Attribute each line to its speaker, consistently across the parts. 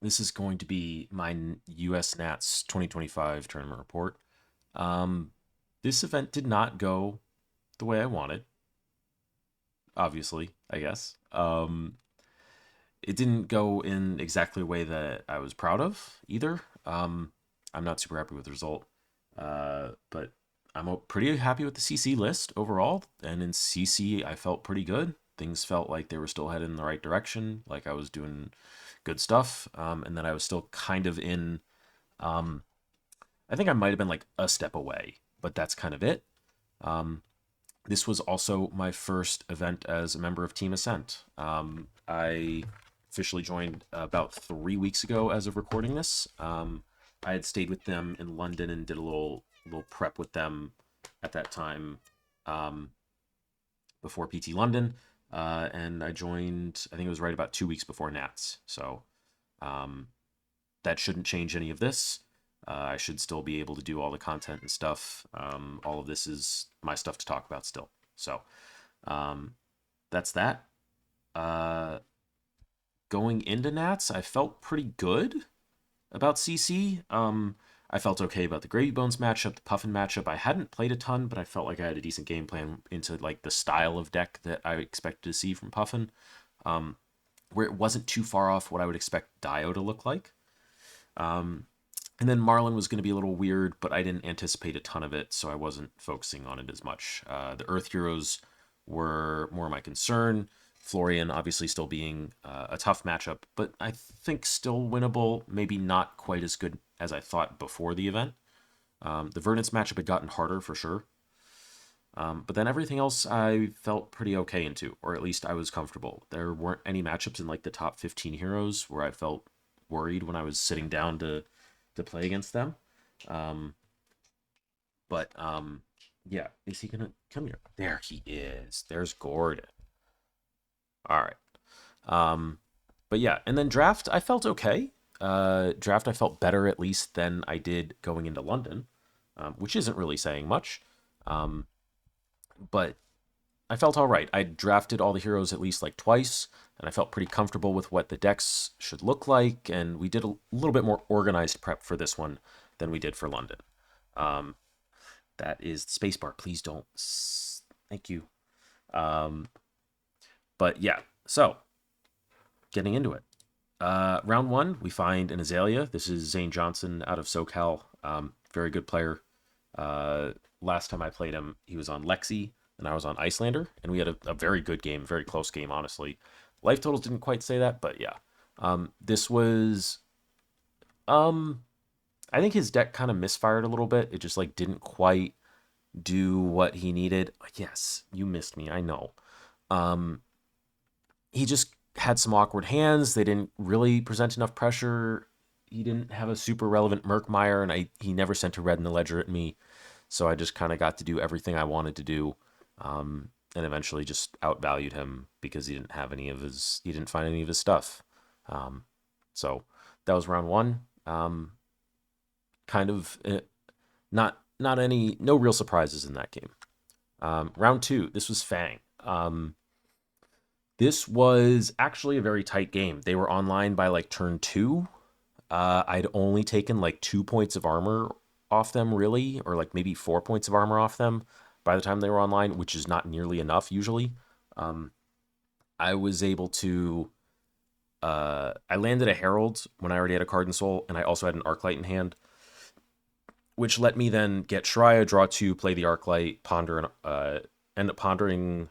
Speaker 1: This is going to be my US Nats 2025 tournament report. Um, this event did not go the way I wanted, obviously, I guess. It didn't go in exactly the way that I was proud of either. I'm not super happy with the result, but I'm pretty happy with the CC list overall. And in CC, I felt pretty good. Things felt like they were still headed in the right direction, like I was doing good stuff, and then I was still kind of in. Um, I think I might have been like a step away, but that's kind of it. Um, this was also my first event as a member of Team Ascent. I officially joined about 3 weeks ago as of recording this. I had stayed with them in London and did a little prep with them at that time um, before PT London, and I joined. I think it was right about 2 weeks before Nats. So um, that shouldn't change any of this. I should still be able to do all the content and stuff. All of this is my stuff to talk about still. So um, that's that. Uh, Going into Nats, I felt pretty good about CC. I felt okay about the Gravy Bones matchup, the Puffin matchup. I hadn't played a ton, but I felt like I had a decent game plan into like the style of deck that I expected to see from Puffin, um, where it wasn't too far off what I would expect Dio to look like. Um, and then Marlynn was going to be a little weird, but I didn't anticipate a ton of it, so I wasn't focusing on it as much. The Earth Heroes were more my concern. Florian obviously still being a tough matchup, but I think still winnable. Maybe not quite as good as I thought before the event. The Verdance matchup had gotten harder for sure. But then everything else I felt pretty okay into, or at least I was comfortable. There weren't any matchups in like the top 15 heroes where I felt worried when I was sitting down to play against them. Um, but yeah, is he gonna come here? There he is. There's Gordon. All right. Um, but yeah, and then draft I felt okay. Draft I felt better at least than I did going into London, which isn't really saying much. Um, but I felt all right. I drafted all the heroes at least like twice, and I felt pretty comfortable with what the decks should look like. And we did a little bit more organized prep for this one than we did for London. Um, that is the spacebar. Please don't. Thank you. Um, but yeah, so getting into it. Round one, we find an Azalea. This is Zane Johnson out of SoCal. Very good player. Last time I played him, he was on Lexi, and I was on Icelander, and we had a very good game, very close game, honestly. Life totals didn't quite say that, but yeah. This was, um, I think his deck kind of misfired a little bit. It just like didn't quite do what he needed. Yes, you missed me, I know. Um, he just had some awkward hands. They didn't really present enough pressure. He didn't have a super relevant Murkmire, and he never sent a red in the ledger at me. So I just kind of got to do everything I wanted to do, and eventually just outvalued him because he didn't find any of his stuff. Um, so that was round one. Kind of not any no real surprises in that game. Round two, this was Fang. This was actually a very tight game. They were online by like turn two. I'd only taken like 2 points of armor off them, really, or like maybe 4 points of armor off them by the time they were online, which is not nearly enough usually. Um, I was able to. I landed a Herald when I already had a Card and Soul, and I also had an Arclight in hand, which let me then get Shreya, draw two, play the Arclight, ponder, and end up pondering,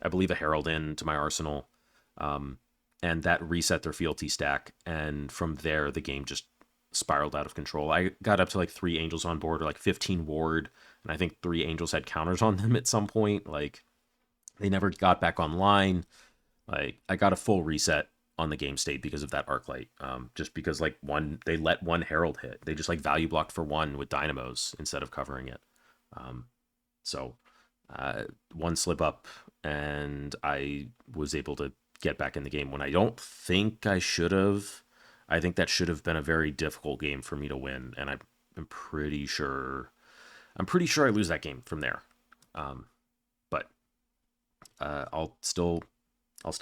Speaker 1: I believe, a Herald into my arsenal. Um, and that reset their fealty stack. And from there, the game just spiraled out of control. I got up to like three angels on board or like 15 ward, and I think three angels had counters on them at some point. Like they never got back online. Like I got a full reset on the game state because of that arc light. Just because like they let one herald hit. They just like value blocked for one with dynamos instead of covering it. Um, so one slip up and I was able to get back in the game when I don't think I should have. I think that should have been a very difficult game for me to win, and I'm pretty sure I lose that game from there. Um, but I'll still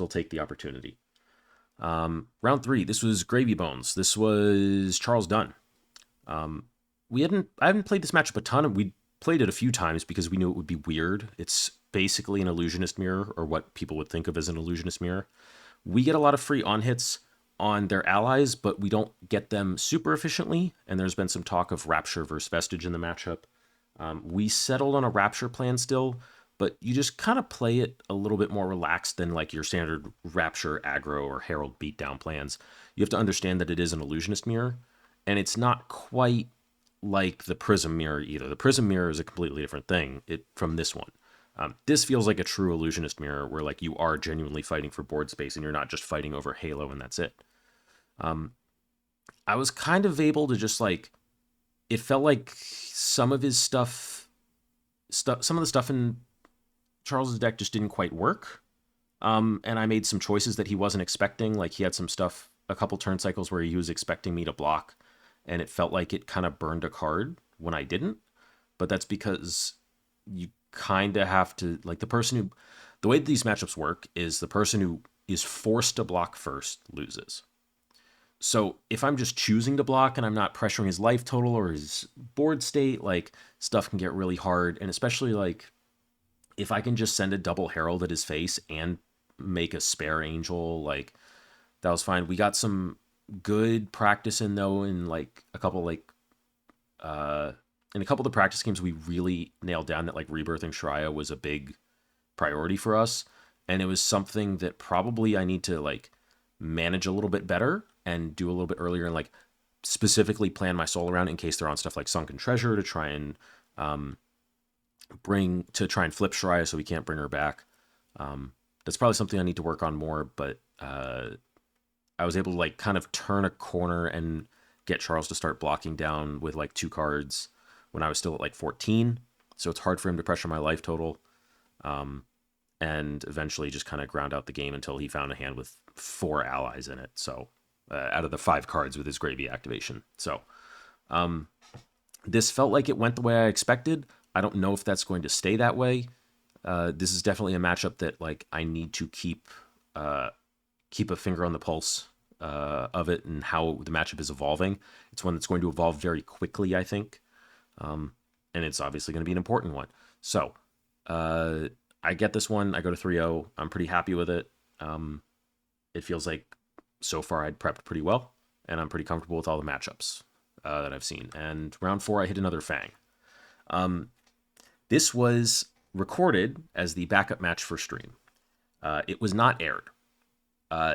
Speaker 1: take the opportunity. Round 3, this was Gravy Bones. This was Charles Dunn. I haven't played this matchup a ton. We played it a few times because we knew it would be weird. It's basically an illusionist mirror, or what people would think of as an illusionist mirror. We get a lot of free on hits on their allies, but we don't get them super efficiently. And there's been some talk of Rapture versus Vestige in the matchup. We settled on a Rapture plan still, but you just kind of play it a little bit more relaxed than like your standard Rapture, Aggro, or Herald beatdown plans. You have to understand that it is an illusionist mirror, and it's not quite like the Prism mirror either. The Prism mirror is a completely different thing from this one. This feels like a true illusionist mirror where like you are genuinely fighting for board space and you're not just fighting over Halo and that's it. I was kind of able to just like, it felt like some of his stuff, some of the stuff in Charles's deck just didn't quite work. And I made some choices that he wasn't expecting. Like he had some stuff, a couple turn cycles where he was expecting me to block, and it felt like it kind of burned a card when I didn't. But that's because you kind of have to, like, the way these matchups work is the person who is forced to block first loses. So if I'm just choosing to block and I'm not pressuring his life total or his board state, like, stuff can get really hard. And especially like if I can just send a double Herald at his face and make a spare Angel, like, that was fine. We got some good practice in though, in like a couple in a couple of the practice games we really nailed down that like rebirthing Shreya was a big priority for us, and it was something that probably I need to like manage a little bit better and do a little bit earlier, and like specifically plan my soul around in case they're on stuff like Sunken Treasure to try and flip Shreya so we can't bring her back. That's probably something I need to work on more, but I was able to like kind of turn a corner and get Charles to start blocking down with like 2 cards when I was still at like 14. So it's hard for him to pressure my life total. And eventually just kind of ground out the game until he found a hand with 4 allies in it. So out of the 5 cards with his Gravy activation. So this felt like it went the way I expected. I don't know if that's going to stay that way. This is definitely a matchup that like I need to keep a finger on the pulse of it and how the matchup is evolving. It's one that's going to evolve very quickly, I think. And it's obviously going to be an important one. So I get this one. I go to 3-0. I'm pretty happy with it. It feels like so far I'd prepped pretty well, and I'm pretty comfortable with all the matchups that I've seen. And round 4, I hit another Fang. This was recorded as the backup match for stream. It was not aired.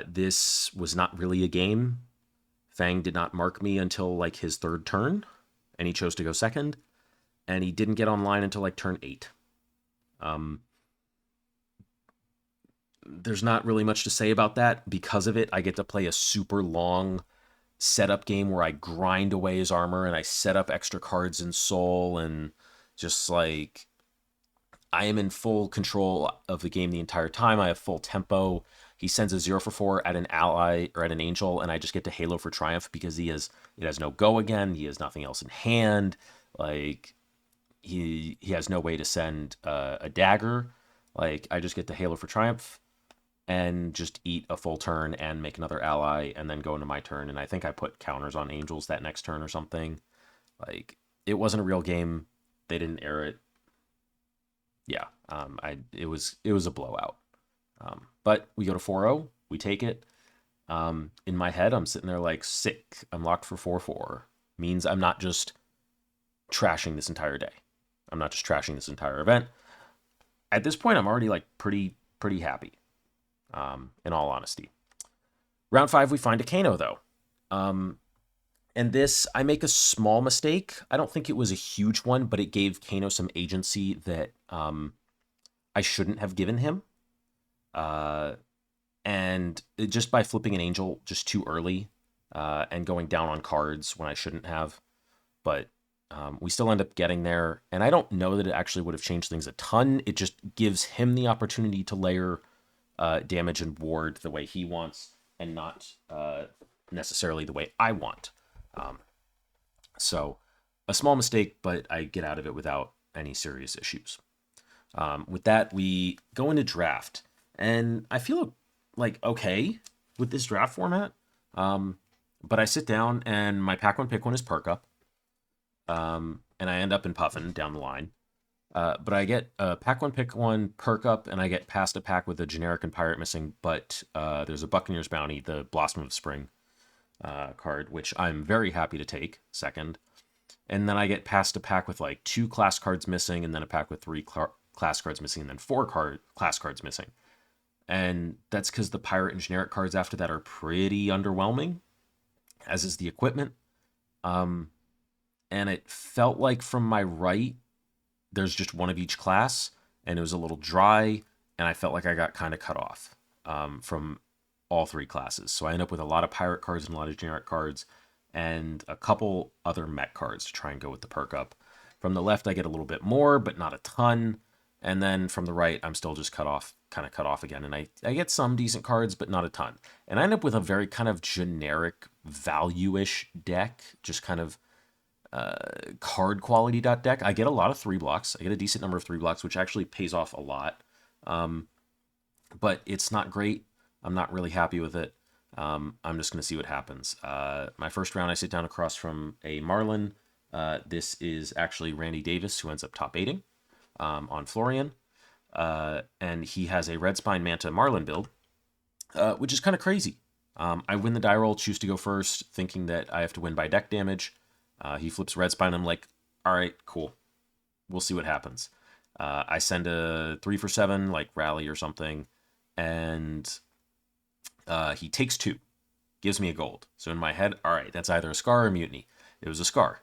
Speaker 1: This was not really a game. Fang did not mark me until like his 3rd turn, and he chose to go second, and he didn't get online until like turn 8. There's not really much to say about that. Because of it, I get to play a super long setup game where I grind away his armor and I set up extra cards in Soul, and just like I am in full control of the game the entire time. I have full tempo. He sends a 0 for 4 at an ally or at an Angel, and I just get to Halo for Triumph because it has no go again. He has nothing else in hand. Like he has no way to send a dagger. Like I just get to Halo for Triumph and just eat a full turn and make another ally and then go into my turn. And I think I put counters on Angels that next turn or something. Like it wasn't a real game. They didn't air it. Yeah, it was a blowout. But we go to 4-0. We take it. In my head, I'm sitting there like, sick. I'm locked for 4-4. Means I'm not just trashing this entire day. I'm not just trashing this entire event. At this point, I'm already like pretty happy. In all honesty. Round 5, we find a Kano though. And this, I make a small mistake. I don't think it was a huge one, but it gave Kano some agency that I shouldn't have given him. And just by flipping an Angel just too early and going down on cards when I shouldn't have. But we still end up getting there. And I don't know that it actually would have changed things a ton. It just gives him the opportunity to layer damage and ward the way he wants and not necessarily the way I want. So a small mistake, but I get out of it without any serious issues. With that, we go into draft, and I feel like, okay, with this draft format. But I sit down and my pack one pick one is perk up. And I end up in Puffin down the line. But I get pack one pick one perk up, and I get past a pack with a generic and pirate missing. But there's a Buccaneer's Bounty, the Blossom of Spring card, which I'm very happy to take second. And then I get past a pack with like 2 class cards missing, and then a pack with 3 class cards missing, and then 4 class cards missing. And that's because the pirate and generic cards after that are pretty underwhelming, as is the equipment. And it felt like from my right, there's just one of each class, and it was a little dry, and I felt like I got kind of cut off from all 3 classes. So I end up with a lot of pirate cards and a lot of generic cards, and a couple other mech cards to try and go with the perk up. From the left, I get a little bit more, but not a ton. And then from the right, I'm still just kind of cut off again. And I get some decent cards, but not a ton. And I end up with a very kind of generic value-ish deck, just kind of card quality deck. I get a lot of 3 blocks. I get a decent number of 3 blocks, which actually pays off a lot. But it's not great. I'm not really happy with it. I'm just going to see what happens. My first round, I sit down across from a Marlynn. This is actually Randy Davis, who ends up top 8ing on Florian. And he has a Red Spine Manta Marlynn build, which is kind of crazy. I win the die roll, choose to go first, thinking that I have to win by deck damage. He flips Red Spine. I'm like, all right, cool. We'll see what happens. I send a 3 for 7, like rally or something, and he takes 2, gives me a gold. So in my head, all right, that's either a Scar or a Mutiny. It was a Scar.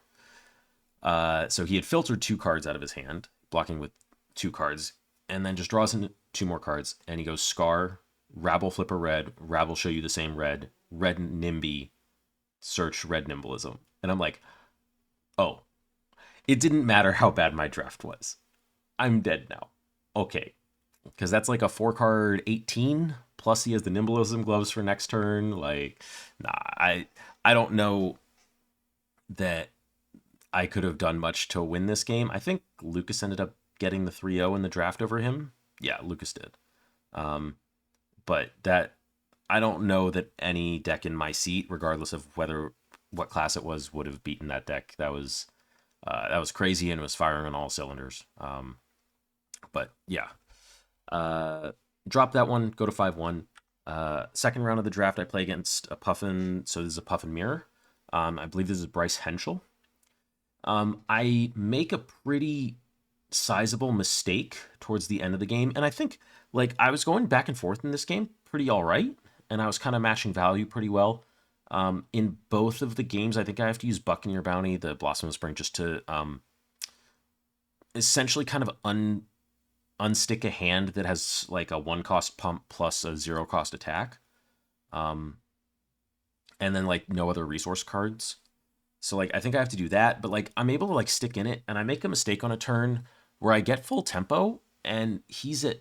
Speaker 1: So he had filtered 2 cards out of his hand, blocking with 2 cards, and then just draws in 2 more cards, and he goes Scar, Rabble Flipper Red, Rabble show you the same red, Red Nimby, search Red Nimblism. And I'm like, oh, it didn't matter how bad my draft was. I'm dead now. Okay. Because that's like a 4-card 18, plus he has the Nimblism gloves for next turn. Like, nah, I don't know that I could have done much to win this game. I think Lucas ended up getting the 3-0 in the draft over him. Yeah, Lucas did. But that, I don't know that any deck in my seat, regardless of what class it was, would have beaten that deck. That was crazy, and it was firing on all cylinders. But yeah, drop that one, go to 5-1. Second round of the draft, I play against a Puffin. So this is a Puffin mirror. I believe this is Bryce Henschel. I make a pretty sizable mistake towards the end of the game, and I think like I was going back and forth in this game pretty all right, and I was kind of matching value pretty well. In both of the games, I think I have to use Buccaneer Bounty, the Blossom of Spring, just to essentially kind of unstick a hand that has like a 1-cost pump plus a 0-cost attack. And then like no other resource cards. So like I think I have to do that, but like I'm able to like stick in it, and I make a mistake on a turn where I get full tempo and he's at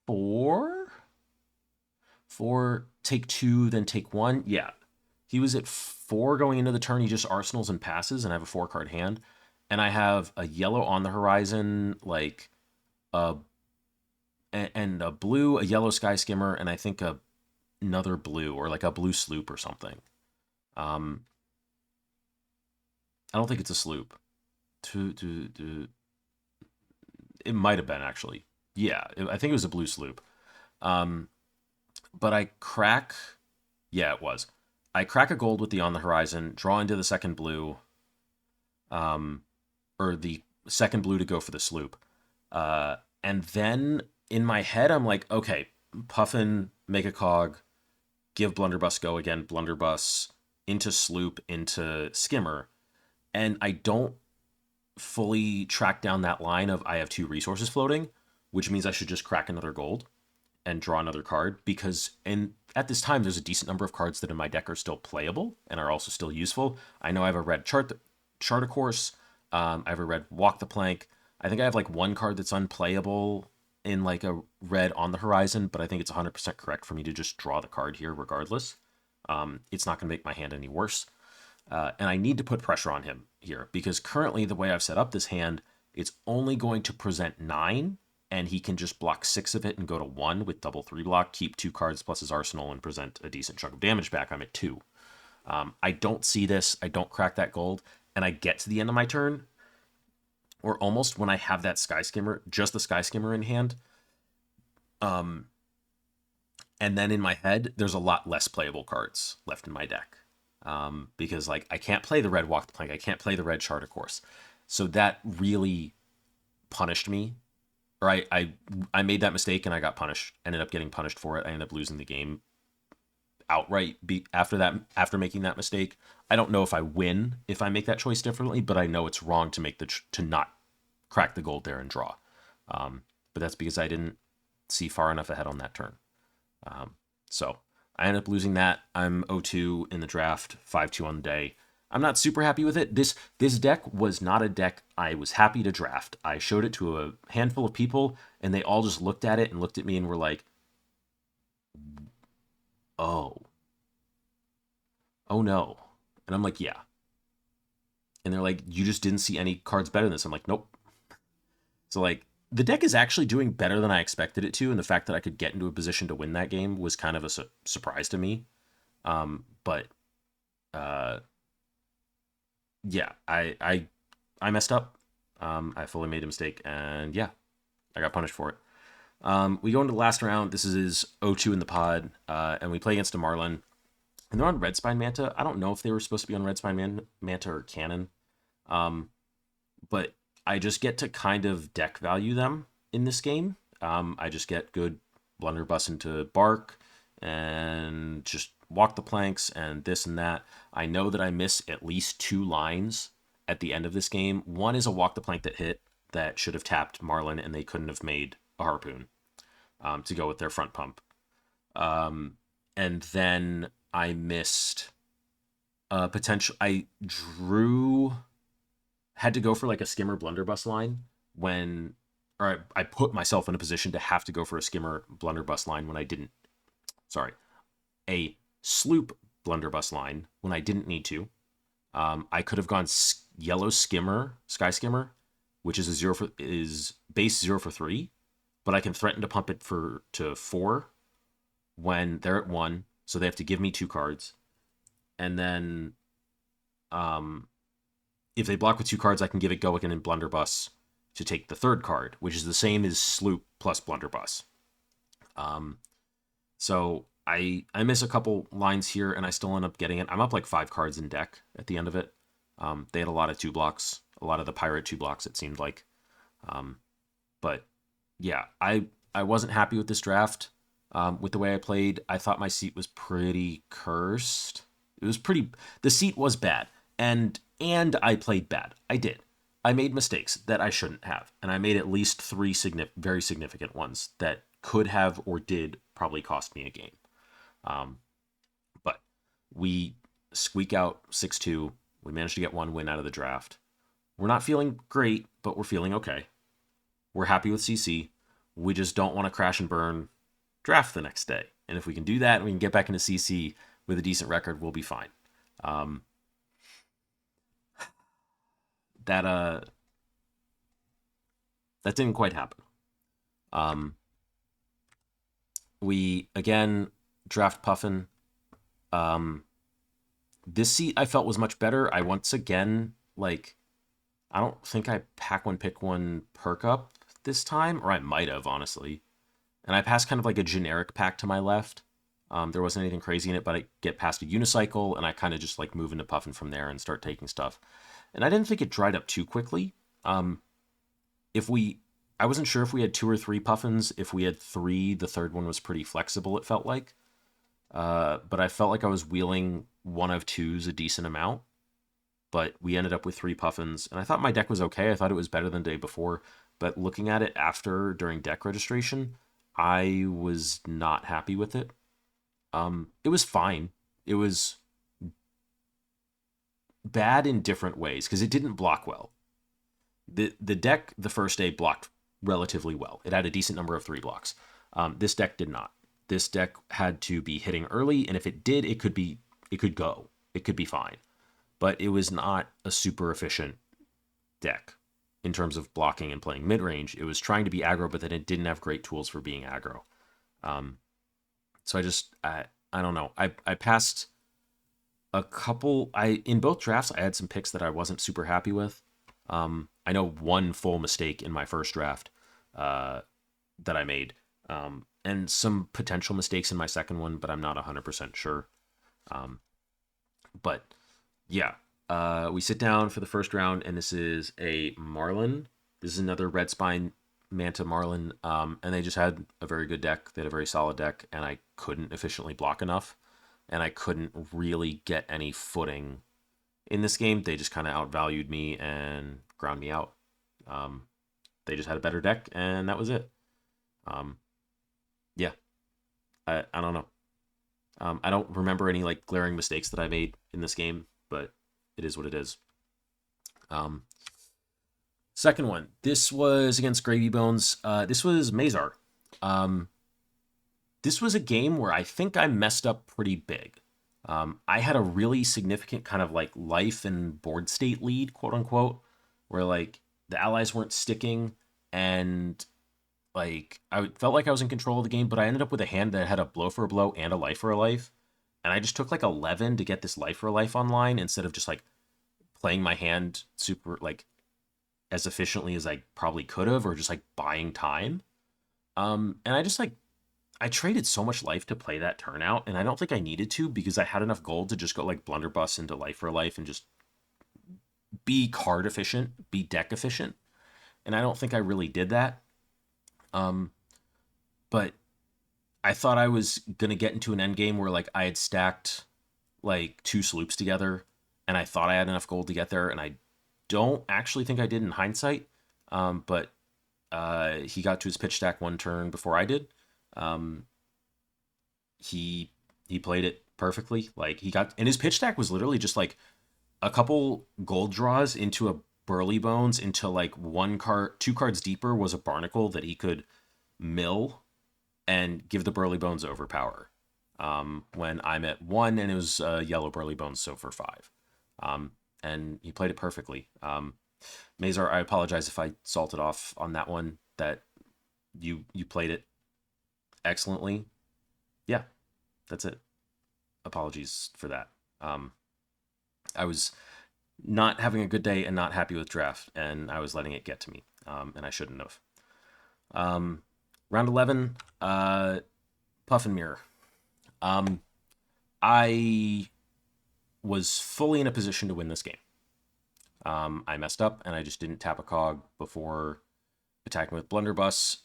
Speaker 1: 4, take 2, then take 1. Yeah. He was at 4 going into the turn. He just arsenals and passes, and I have a 4-card hand. And I have a yellow on the horizon, like and a blue, a yellow Sky Skimmer, and I think another blue, or like a blue sloop or something. I don't think it's a sloop. It might have been, actually. Yeah, I think it was a blue sloop. But I crack... Yeah, it was. I crack a gold with the on the horizon, draw into the second blue, or the second blue to go for the sloop. And then in my head, I'm like, okay, Puffin, make a cog, give Blunderbuss go again, Blunderbuss into sloop, into skimmer. And I don't fully track down that line of I have 2 resources floating, which means I should just crack another gold and draw another card, because at this time there's a decent number of cards that in my deck are still playable and are also still useful. I know I have a red chart a course. I have a red walk the plank. I think I have like 1 card that's unplayable in like a red on the horizon, but I think it's 100% correct for me to just draw the card here regardless. It's not going to make my hand any worse. And I need to put pressure on him here, because currently the way I've set up this hand, it's only going to present 9 and he can just block 6 of it and go to 1 with double 3 block, keep 2 cards plus his arsenal, and present a decent chunk of damage back. I'm at 2. I don't see this. I don't crack that gold, and I get to the end of my turn, or almost, when I have that Sky Skimmer, just the Sky Skimmer in hand. And then in my head, there's a lot less playable cards left in my deck. Because like I can't play the red Walk the Plank, I can't play the red Chart of Course. So that really punished me. Or I made that mistake and I got punished. Ended up getting punished for it. I ended up losing the game outright after making that mistake. I don't know if I win if I make that choice differently, but I know it's wrong to to not crack the gold there and draw. But that's because I didn't see far enough ahead on that turn. So I ended up losing that. I'm 0-2 in the draft, 5-2 on the day. I'm not super happy with it. This deck was not a deck I was happy to draft. I showed it to a handful of people, and they all just looked at it and looked at me and were like, oh no. And I'm like, yeah. And they're like, you just didn't see any cards better than this. I'm like, nope. So like, the deck is actually doing better than I expected it to, and the fact that I could get into a position to win that game was kind of a surprise to me. But yeah, I messed up. I fully made a mistake, and yeah, I got punished for it. We go into the last round. This is 0-2 in the pod, and we play against a Marlynn. And they're on Red Spine Manta. I don't know if they were supposed to be on Red Spine Manta or Cannon. But I just get to kind of deck value them in this game. I just get good blunderbuss into Bark and just walk the planks and this and that. I know that I miss at least 2 lines at the end of this game. One is a walk the plank that hit that should have tapped Marlynn, and they couldn't have made a Harpoon to go with their front pump. And then I missed potential. I had to go for like a skimmer blunderbuss line I put myself in a position to have to go for a skimmer blunderbuss line when I didn't. Sorry, a sloop blunderbuss line when I didn't need to. I could have gone yellow skimmer, sky skimmer, which is is base 0 for 3, but I can threaten to pump it to 4 when they're at 1, so they have to give me 2 cards. And then if they block with 2 cards, I can give it Go Again and Blunderbuss to take the 3rd card, which is the same as Sloop plus Blunderbuss. So I miss a couple lines here, and I still end up getting it. I'm up like 5 cards in deck at the end of it. They had a lot of 2 blocks, a lot of the Pirate 2 blocks, it seemed like. But yeah, I wasn't happy with this draft. With the way I played, I thought my seat was pretty cursed. The seat was bad, and I played bad. I did. I made mistakes that I shouldn't have, and I made at least 3 very significant ones that could have or did probably cost me a game. But we squeak out 6-2. We managed to get 1 win out of the draft. We're not feeling great, but we're feeling okay. We're happy with CC. We just don't want to crash and burn draft the next day. And if we can do that and we can get back into CC with a decent record, we'll be fine. That didn't quite happen. We again draft Puffin. This seat I felt was much better. I once again, I don't think I pack one, pick one perk up this time, or I might have, honestly. And I passed kind of like a generic pack to my left. There wasn't anything crazy in it, but I get past a unicycle, and I kind of just move into Puffin from there and start taking stuff. And I didn't think it dried up too quickly. I wasn't sure if we had 2 or 3 Puffins. If we had 3, the 3rd one was pretty flexible, it felt like. But I felt like I was wheeling 1 of 2s a decent amount. But we ended up with 3 Puffins, and I thought my deck was okay. I thought it was better than the day before. But looking at it during deck registration, I was not happy with it. It was fine. It was bad in different ways because it didn't block well. The deck the first day blocked relatively well. It had a decent number of 3 blocks. This deck did not. This deck had to be hitting early, and if it did, it could go. It could be fine. But it was not a super efficient deck. in terms of blocking and playing mid range. It was trying to be aggro, but then it didn't have great tools for being aggro. Um, so I don't know. I passed a couple. I in both drafts I had some picks that I wasn't super happy with. I know one full mistake in my first draft that I made, and some potential mistakes in my second one, but I'm not 100% sure. Um, but yeah, we sit down for the first round, and this is a Marlynn. This is another Red Spine Manta Marlynn, and they just had a very good deck. They had a very solid deck, and I couldn't efficiently block enough, and I couldn't really get any footing in this game. They just kind of outvalued me and ground me out. Um, they just had a better deck, and that was it. Um, yeah, I don't know. I don't remember any like glaring mistakes that I made in this game, but it is what it is. Um, Second one. This was against Gravy Bones. This was Mazar. Um, this was a game where I think I messed up pretty big. I had a really significant kind of like life and board state lead, quote unquote, where like the allies weren't sticking and like I felt like I was in control of the game, but I ended up with a hand that had a blow for a blow and a life for a life. And I just took like 11 to get this life for a life online instead of just like playing my hand super like as efficiently as I probably could have, or just like buying time. And I just like I traded so much life to play that turnout, and I don't think I needed to because I had enough gold to just go like blunderbuss into life for life and just be card efficient, be deck efficient. And I don't think I really did that. Um, but I thought I was gonna get into an end game where like I had stacked like two sloops together, and I thought I had enough gold to get there, and I don't actually think I did in hindsight. But he got to his pitch stack one turn before I did. Um, he he played it perfectly. Like he got, and his pitch stack was literally just like a couple gold draws into a Burly Bones into like one card, two cards deeper was a Barnacle that he could mill and give the Burly Bones overpower. When I'm at one, and it was yellow Burly Bones, so for five. Um, and he played it perfectly. Mazar, I apologize if I salted off on that one. That you played it excellently. Yeah, that's it. Apologies for that. I was not having a good day and not happy with draft, and I was letting it get to me, and I shouldn't have. Um, Round 11, Puffin Mirror. Um, I was fully in a position to win this game. I messed up, and I just didn't tap a cog before attacking with Blunderbuss,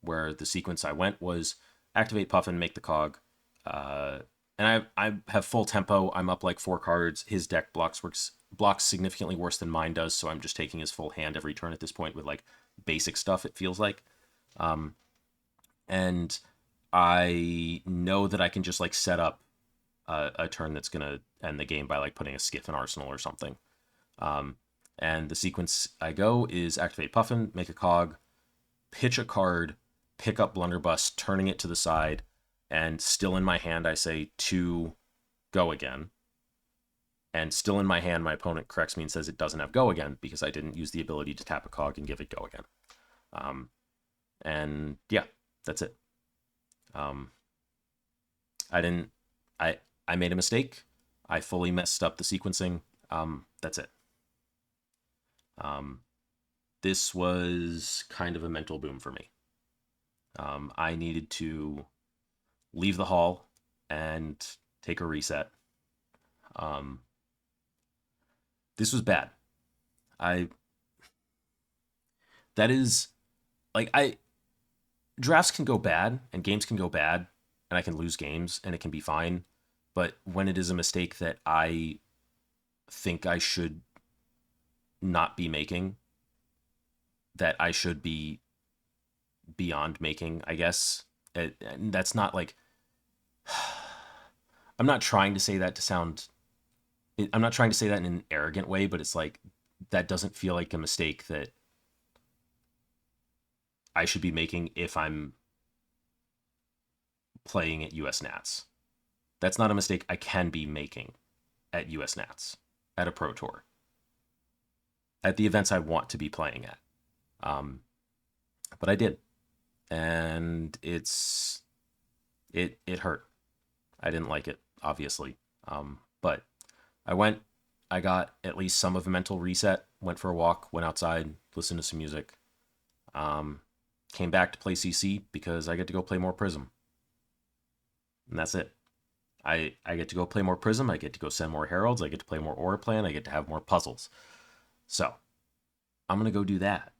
Speaker 1: where the sequence I went was activate Puffin, make the cog. Uh, and I have full tempo. I'm up like 4 cards. His deck blocks significantly worse than mine does, so I'm just taking his full hand every turn at this point with like basic stuff, it feels like. Um, and I know that I can just like set up a turn that's gonna end the game by like putting a skiff in arsenal or something. Um, and the sequence I go is activate Puffin, make a cog, pitch a card, pick up Blunderbuss, turning it to the side, and still in my hand I say to go again. And still in my hand, my opponent corrects me and says it doesn't have go again because I didn't use the ability to tap a cog and give it go again. And yeah, that's it. Um, I didn't. I made a mistake. I fully messed up the sequencing. That's it. Um, this was kind of a mental boom for me. I needed to leave the hall and take a reset. Um, this was bad. I that is like I drafts can go bad and games can go bad and I can lose games and it can be fine. But when it is a mistake that I think I should not be making, that I should be beyond making, I guess. And that's not like I'm not trying to say that to sound I'm not trying to say that in an arrogant way, but it's like that doesn't feel like a mistake that I should be making if I'm playing at US Nats. That's not a mistake I can be making at US Nats at a pro tour. at the events I want to be playing at. But I did, and it hurt. I didn't like it, obviously. But I went. I got at least some of a mental reset. Went for a walk. Went outside. Listened to some music. Um, Came back to play CC because I get to go play more Prism, and that's it. I get to go play more Prism. I get to go send more Heralds. I get to play more Aura Plan. I get to have more puzzles. So I'm gonna go do that.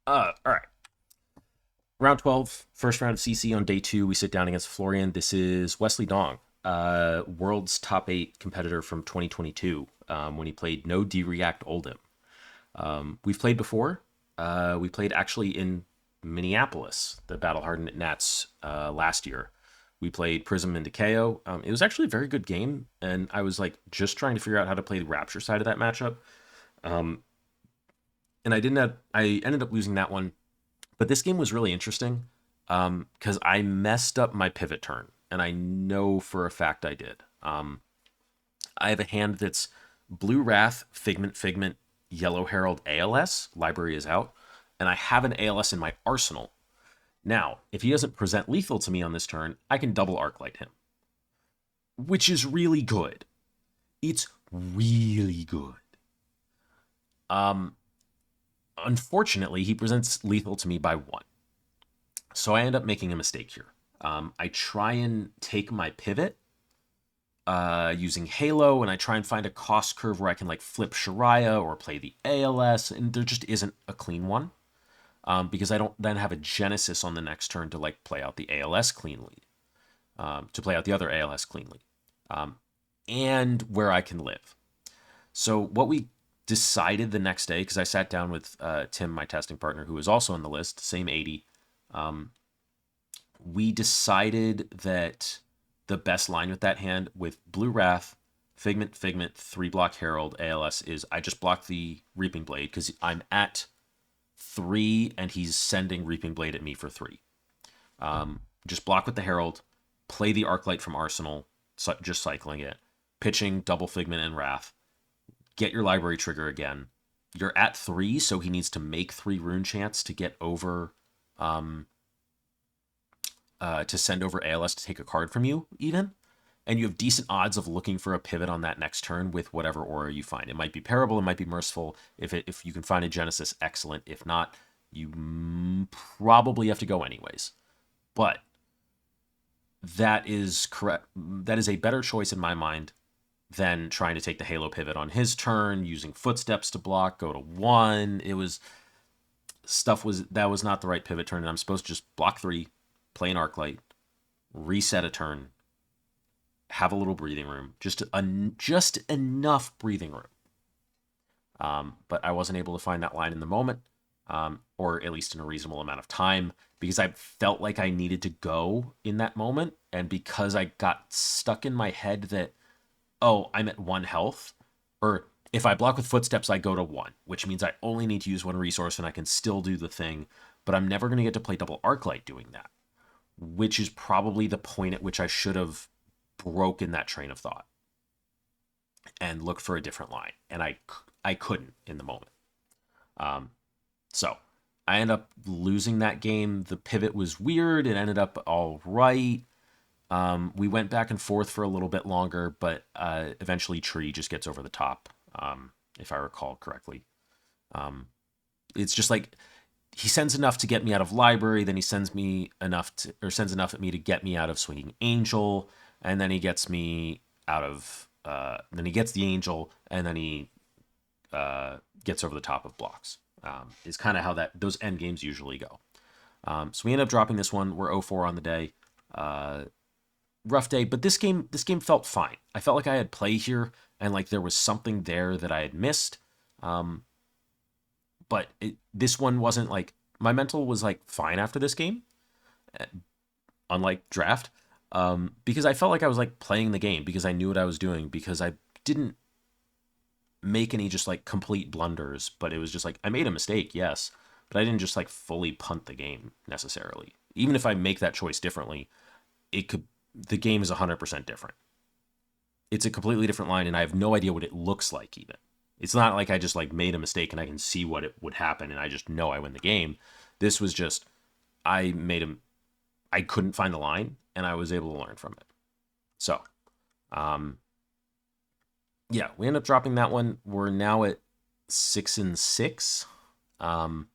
Speaker 1: All right. Round 12, first round of CC on day 2. We sit down against Florian. This is Wesley Dong, world's top 8 competitor from 2022, when he played No D-React Oldhim. We've played before. We played actually in Minneapolis, the Battle Hardened Nats, last year. We played Prism into KO. It was actually a very good game, and I was like just trying to figure out how to play the Rapture side of that matchup. And I ended up losing that one. But this game was really interesting because I messed up my pivot turn, and I know for a fact I did. I have a hand that's Blue Wrath, Figment, Yellow Herald, ALS. Library is out. And I have an ALS in my arsenal. Now, if he doesn't present lethal to me on this turn, I can double Arclight him, which is really good. It's really good. Unfortunately, he presents lethal to me by 1. So I end up making a mistake here. I try and take my pivot using Halo, and I try and find a cost curve where I can like flip Shariah or play the ALS, and there just isn't a clean one. Because I don't then have a Genesis on the next turn to like play out the ALS cleanly, to play out the other ALS cleanly, and where I can live. So what we decided the next day, because I sat down with Tim, my testing partner, who was also on the list, same 80, we decided that the best line with that hand with Blue Wrath, Figment, 3-block Herald, ALS is I just block the Reaping Blade because I'm at 3 and he's sending Reaping Blade at me for 3. Just block with the Herald, play the Arclight from Arsenal, just cycling it, pitching double Figment and Wrath, get your library trigger again. You're at 3, so he needs to make 3 rune chants to get over, to send over ALS to take a card from you, even. And you have decent odds of looking for a pivot on that next turn with whatever aura you find. It might be Parable, it might be Merciful. If you can find a Genesis, excellent. If not, you probably have to go anyways. But that is correct. That is a better choice in my mind than trying to take the Halo pivot on his turn, using Footsteps to block, go to 1. That was not the right pivot turn, and I'm supposed to just block 3, play an Arclight, reset a turn, have a little breathing room, just enough breathing room. But I wasn't able to find that line in the moment, or at least in a reasonable amount of time, because I felt like I needed to go in that moment, and because I got stuck in my head that, oh, I'm at 1 health, or if I block with Footsteps, I go to 1, which means I only need to use 1 resource and I can still do the thing, but I'm never going to get to play double Arclight doing that, which is probably the point at which I should have broken that train of thought and looked for a different line, and I couldn't in the moment. So I ended up losing that game. The pivot was weird. It ended up all right. We went back and forth for a little bit longer, but eventually Tree just gets over the top, if I recall correctly. It's just like he sends enough to get me out of Library, then he sends enough at me to get me out of Swinging Angel, and then he gets me out of then he gets the Angel, and then he gets over the top of blocks. Is kind of how those end games usually go. So we end up dropping this one. We're 0-4 on the day. Rough day, but this game felt fine. I felt like I had play here, and like there was something there that I had missed. But this one wasn't like, my mental was like fine after this game, unlike draft, because I felt like I was like playing the game because I knew what I was doing, because I didn't make any just like complete blunders, but it was just like I made a mistake, yes, but I didn't just like fully punt the game necessarily. Even if I make that choice differently, the game is 100% different. It's a completely different line, and I have no idea what it looks like even. It's not like I just like made a mistake and I can see what it would happen and I just know I win the game. This was just I made him. I couldn't find the line and I was able to learn from it. So, um, yeah, we end up dropping that one. We're now at 6-6, um,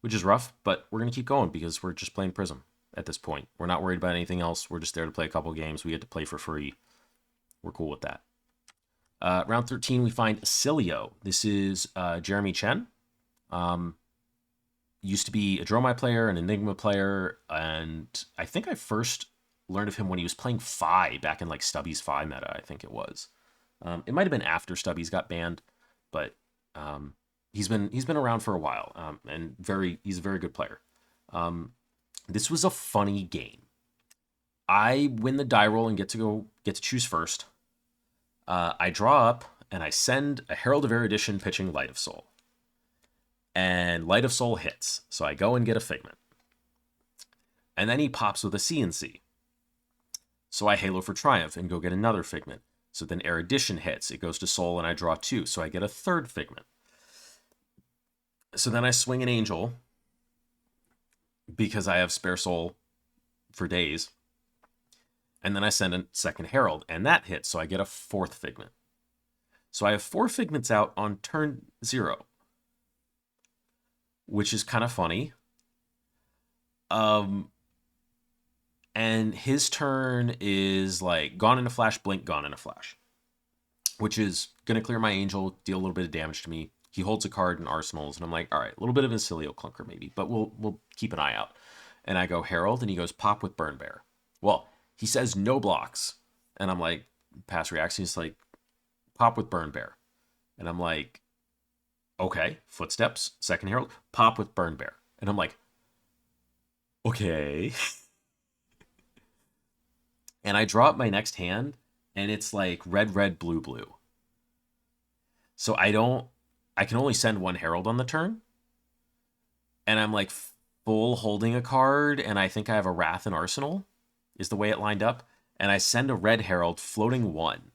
Speaker 1: which is rough, but we're gonna keep going because we're just playing Prism at this point. We're not worried about anything else. We're just there to play a couple games. We get to play for free. We're cool with that. Round 13, we find Oscilio. This is Jeremy Chen. Used to be a Dromai player, an Enigma player, and I think I first learned of him when he was playing Phi back in like Stubby's Phi meta, I think it was. It might have been after Stubby's got banned, but he's been around for a while, and he's a very good player. This was a funny game. I win the die roll and get to choose first. I draw up and I send a Herald of Erudition pitching Light of Soul. And Light of Soul hits, so I go and get a Figment. And then he pops with a CNC. So I Halo for Triumph and go get another Figment. So then Erudition hits, it goes to Soul and I draw 2, so I get a third Figment. So then I swing an Angel, because I have spare Soul for days. And then I send a second Herald, and that hits, so I get a fourth Figment. So I have 4 Figments out on turn 0. Which is kind of funny. And his turn is like Gone in a Flash, Blink, Gone in a Flash. Which is going to clear my Angel, deal a little bit of damage to me. He holds a card in Arsenals, and I'm like, all right, a little bit of an Oscilio Clunker maybe, but we'll keep an eye out. And I go Herald, and he goes Pop with Burn Bear. Well, he says no blocks. And I'm like, pass reaction. He's like, Pop with Burn Bear. And I'm like, okay, Footsteps, second Herald, Pop with Burn Bear. And I'm like, okay. And I draw up my next hand, and it's like red, red, blue, blue. So I can only send 1 Herald on the turn. And I'm like full holding a card, and I think I have a Wrath in Arsenal, is the way it lined up. And I send a red Herald floating 1.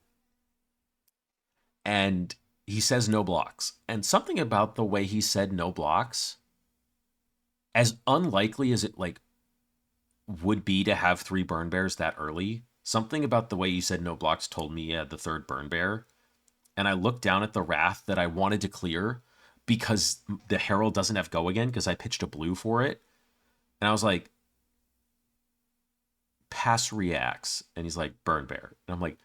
Speaker 1: And he says no blocks. And something about the way he said no blocks, as unlikely as it like would be to have 3 Burn Bears that early, something about the way he said no blocks told me he had the 3rd Burn Bear. And I looked down at the Wrath that I wanted to clear because the Herald doesn't have go again because I pitched a blue for it. And I was like, pass reacts. And he's like, Burn Bear. And I'm like,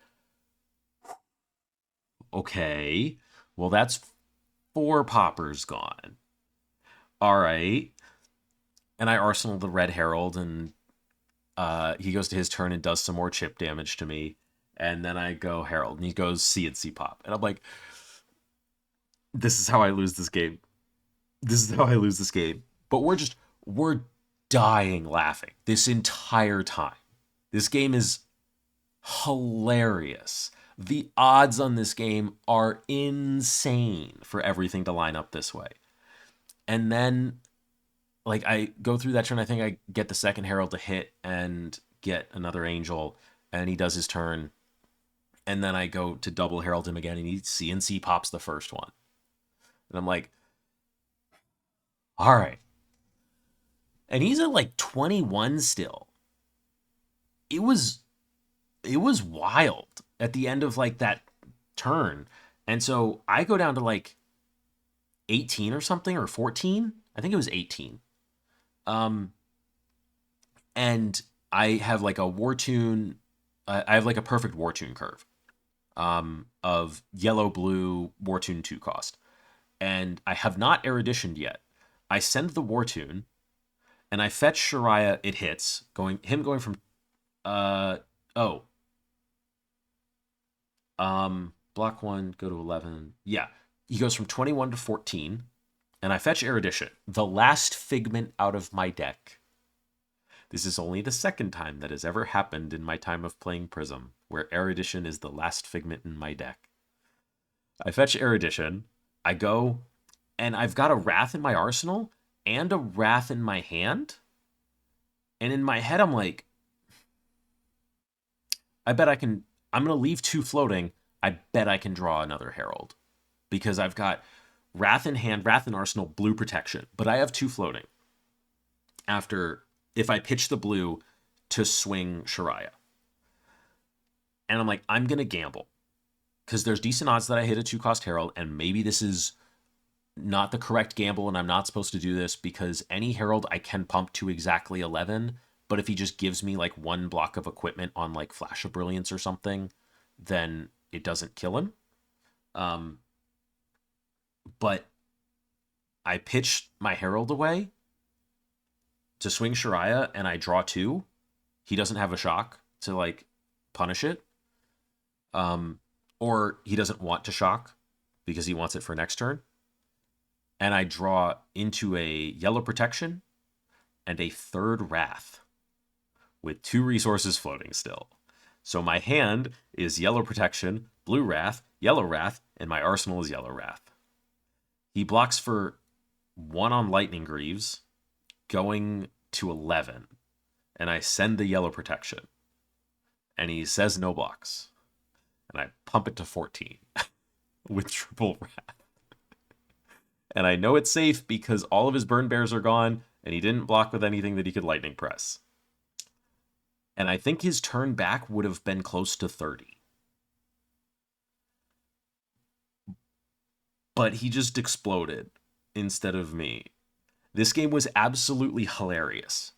Speaker 1: okay, well, that's 4 poppers gone. All right. And I arsenal the Red Herald, and he goes to his turn and does some more chip damage to me. And then I go Herald, and he goes CNC Pop. And I'm like, this is how I lose this game. This is how I lose this game. But we're dying laughing this entire time. This game is hilarious. The odds on this game are insane for everything to line up this way. And then, like, I go through that turn. I think I get the second Herald to hit and get another Angel. And he does his turn. And then I go to double Herald him again. And he CNC pops the first one. And I'm like, all right. And he's at like 21 still. It was wild at the end of like that turn. And so I go down to like 18 or something, or 14. I think it was 18. And I have like a War Tune. I have like a perfect War Tune curve of yellow, blue, War Tune 2 cost. And I have not eruditioned yet. I send the War Tune, and I fetch Shariah. It hits, going from block 1, go to 11. Yeah, he goes from 21 to 14, and I fetch Erudition, the last figment out of my deck. This is only the second time that has ever happened in my time of playing Prism, where Erudition is the last figment in my deck. I fetch Erudition, I go, and I've got a Wrath in my arsenal and a Wrath in my hand. And in my head, I'm like, I bet I can, I'm going to leave 2 floating. I bet I can draw another Herald. because I've got Wrath in hand, Wrath in arsenal, blue protection, but I have 2 floating. After if I pitch the blue to swing Shariah, and I'm like, I'm gonna gamble because there's decent odds that I hit a 2-cost Herald, and maybe this is not the correct gamble, and I'm not supposed to do this because any Herald I can pump to exactly 11. But if he just gives me like 1 block of equipment on like Flash of Brilliance or something, then it doesn't kill him. But I pitch my Herald away to swing Shariah, and I draw 2. He doesn't have a shock to like punish it. Or he doesn't want to shock because he wants it for next turn. And I draw into a yellow protection and a 3rd Wrath with 2 resources floating still. So my hand is yellow protection, blue Wrath, yellow Wrath, and my arsenal is yellow Wrath. He blocks for 1 on Lightning Greaves, going to 11. And I send the yellow protection. And he says no blocks. And I pump it to 14 with triple Wrath. And I know it's safe because all of his burn bears are gone, and he didn't block with anything that he could lightning press. And I think his turn back would have been close to 30. But he just exploded instead of me. This game was absolutely hilarious.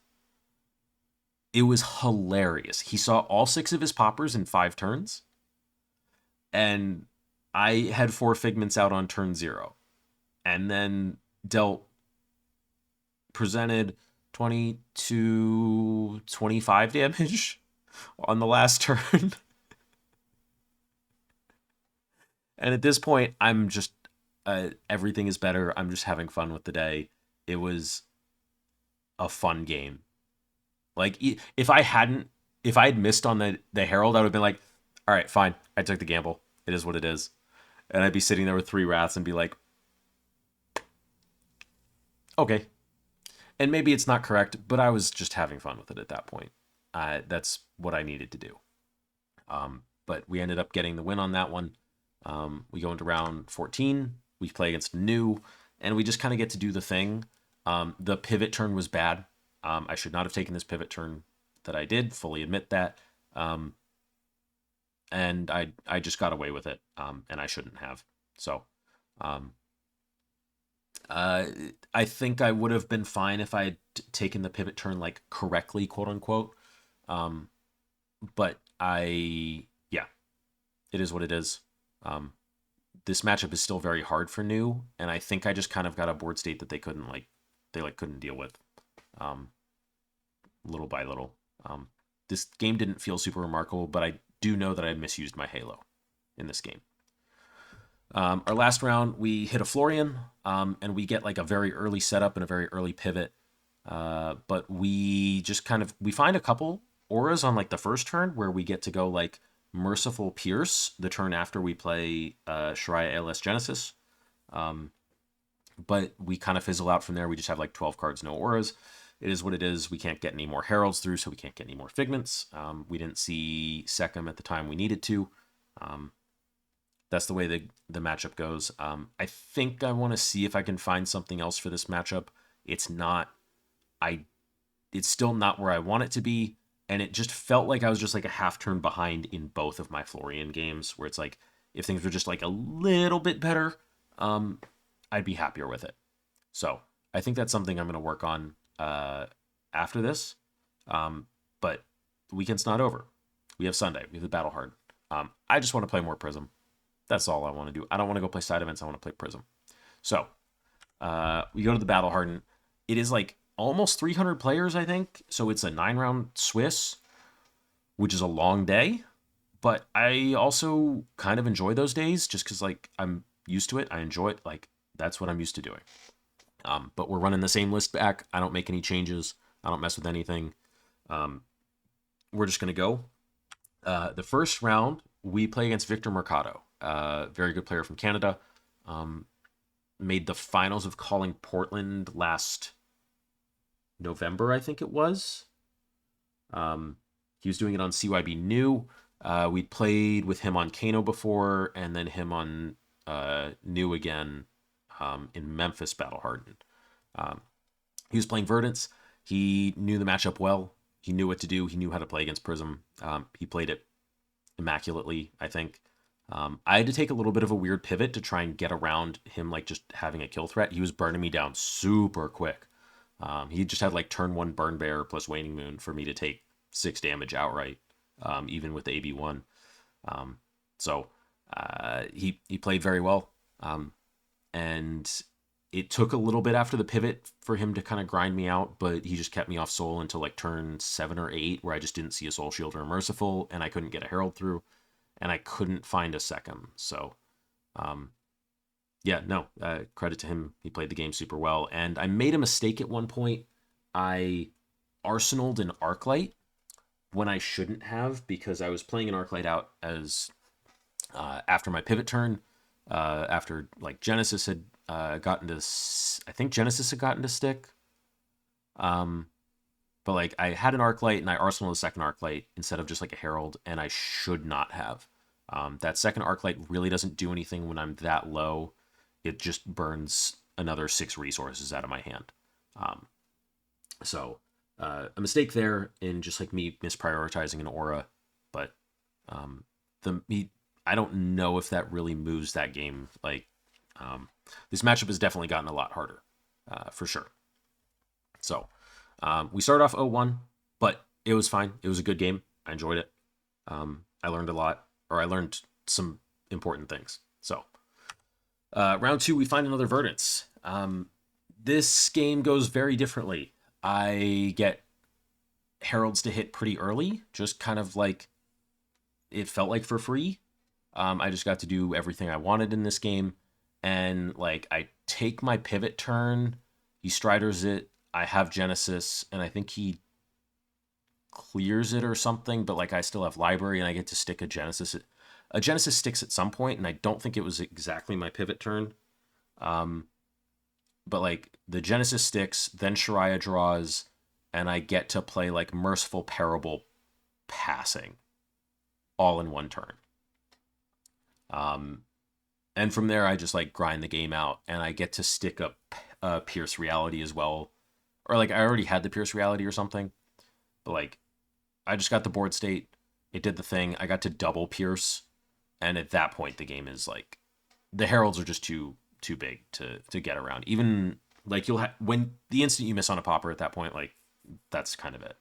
Speaker 1: It was hilarious. He saw all 6 of his poppers in 5 turns. And I had 4 figments out on turn 0. And then presented 22, 25 damage on the last turn. And at this point, I'm just, everything is better. I'm just having fun with the day. It was a fun game. Like, if I had missed on the Herald, I would have been like, all right, fine. I took the gamble. It is what it is. And I'd be sitting there with 3 Wraths and be like, okay. And maybe it's not correct, but I was just having fun with it at that point. That's what I needed to do. But we ended up getting the win on that one. We go into round 14. We play against Nuu, and we just kind of get to do the thing. The pivot turn was bad. I should not have taken this pivot turn that I did, fully admit that. And I just got away with it, and I shouldn't have. So I think I would have been fine if I had taken the pivot turn like correctly, quote unquote. But yeah, it is what it is. This matchup is still very hard for Nuu, and I think I just kind of got a board state that they couldn't couldn't deal with, little by little. This game didn't feel super remarkable, but I do know that I misused my Halo in this game. Our last round, we hit a Florian, and we get like a very early setup and a very early pivot. But we just we find a couple auras on like the first turn where we get to go like Merciful Pierce the turn after we play Shariah ALS Genesis. But we kind of fizzle out from there. We just have like 12 cards, no auras. It is what it is. We can't get any more Heralds through, so we can't get any more Figments. We didn't see Second at the time we needed to. That's the way the matchup goes. I think I want to see if I can find something else for this matchup. It's still not where I want it to be, and it just felt like I was just like a half turn behind in both of my Florian games, where it's like if things were just like a little bit better, I'd be happier with it. So I think that's something I'm going to work on after this. But the weekend's not over. We have Sunday. We have the Battle Hard. I just want to play more Prism. That's all I want to do. I don't want to go play side events. I want to play Prism. So we go to the Battle Hardened. It is like almost 300 players, I think. So it's a 9-round Swiss, which is a long day. But I also kind of enjoy those days just because like I'm used to it. I enjoy it. Like that's what I'm used to doing. But we're running the same list back. I don't make any changes. I don't mess with anything. We're just going to go. The first round, we play against Victor Mercado. Very good player from Canada. Made the finals of Calling Portland last November, I think it was. He was doing it on CYB Nuu. We'd played with him on Kano before, and then him on Nuu again in Memphis Battle Hardened. He was playing Verdance. He knew the matchup well. He knew what to do. He knew how to play against Prism. He played it immaculately, I think. I had to take a little bit of a weird pivot to try and get around him, like just having a kill threat. He was burning me down super quick. He just had like turn 1 Burn Bear plus Waning Moon for me to take 6 damage outright, even with the AB1. So he played very well. And it took a little bit after the pivot for him to kind of grind me out, but he just kept me off soul until like turn 7 or 8, where I just didn't see a soul shield or a merciful, and I couldn't get a herald through, and I couldn't find a second. So credit to him. He played the game super well. And I made a mistake at one point. I arsenaled an Arclight when I shouldn't have, because I was playing an Arclight out as after my pivot turn, after like Genesis had gotten to, I think Genesis had gotten to stick. But like I had an Arclight and I arsenaled a second Arclight instead of just like a Herald, and I should not have. That second Arclight really doesn't do anything when I'm that low. It just burns another 6 resources out of my hand. So a mistake there in just like me misprioritizing an aura, but I don't know if that really moves that game. Like this matchup has definitely gotten a lot harder, for sure. So we started off 0-1, but it was fine. It was a good game. I enjoyed it. I learned a lot, or I learned some important things. So round 2, we find another Verdance. This game goes very differently. I get Heralds to hit pretty early, just kind of like it felt like for free. I just got to do everything I wanted in this game. And like I take my pivot turn, he Striders it, I have Genesis, and I think he clears it or something, but like I still have Library and I get to stick a Genesis. A Genesis sticks at some point, and I don't think it was exactly my pivot turn. But like the Genesis sticks, then Shariah draws, and I get to play like Merciful Parable passing all in one turn. And from there, I just like grind the game out, and I get to stick up Pierce Reality as well. Or like I already had the Pierce Reality or something, but like I just got the board state. It did the thing. I got to double Pierce, and at that point, the game is like the Heralds are just too big to get around. Even like when the instant you miss on a popper at that point, like that's kind of it.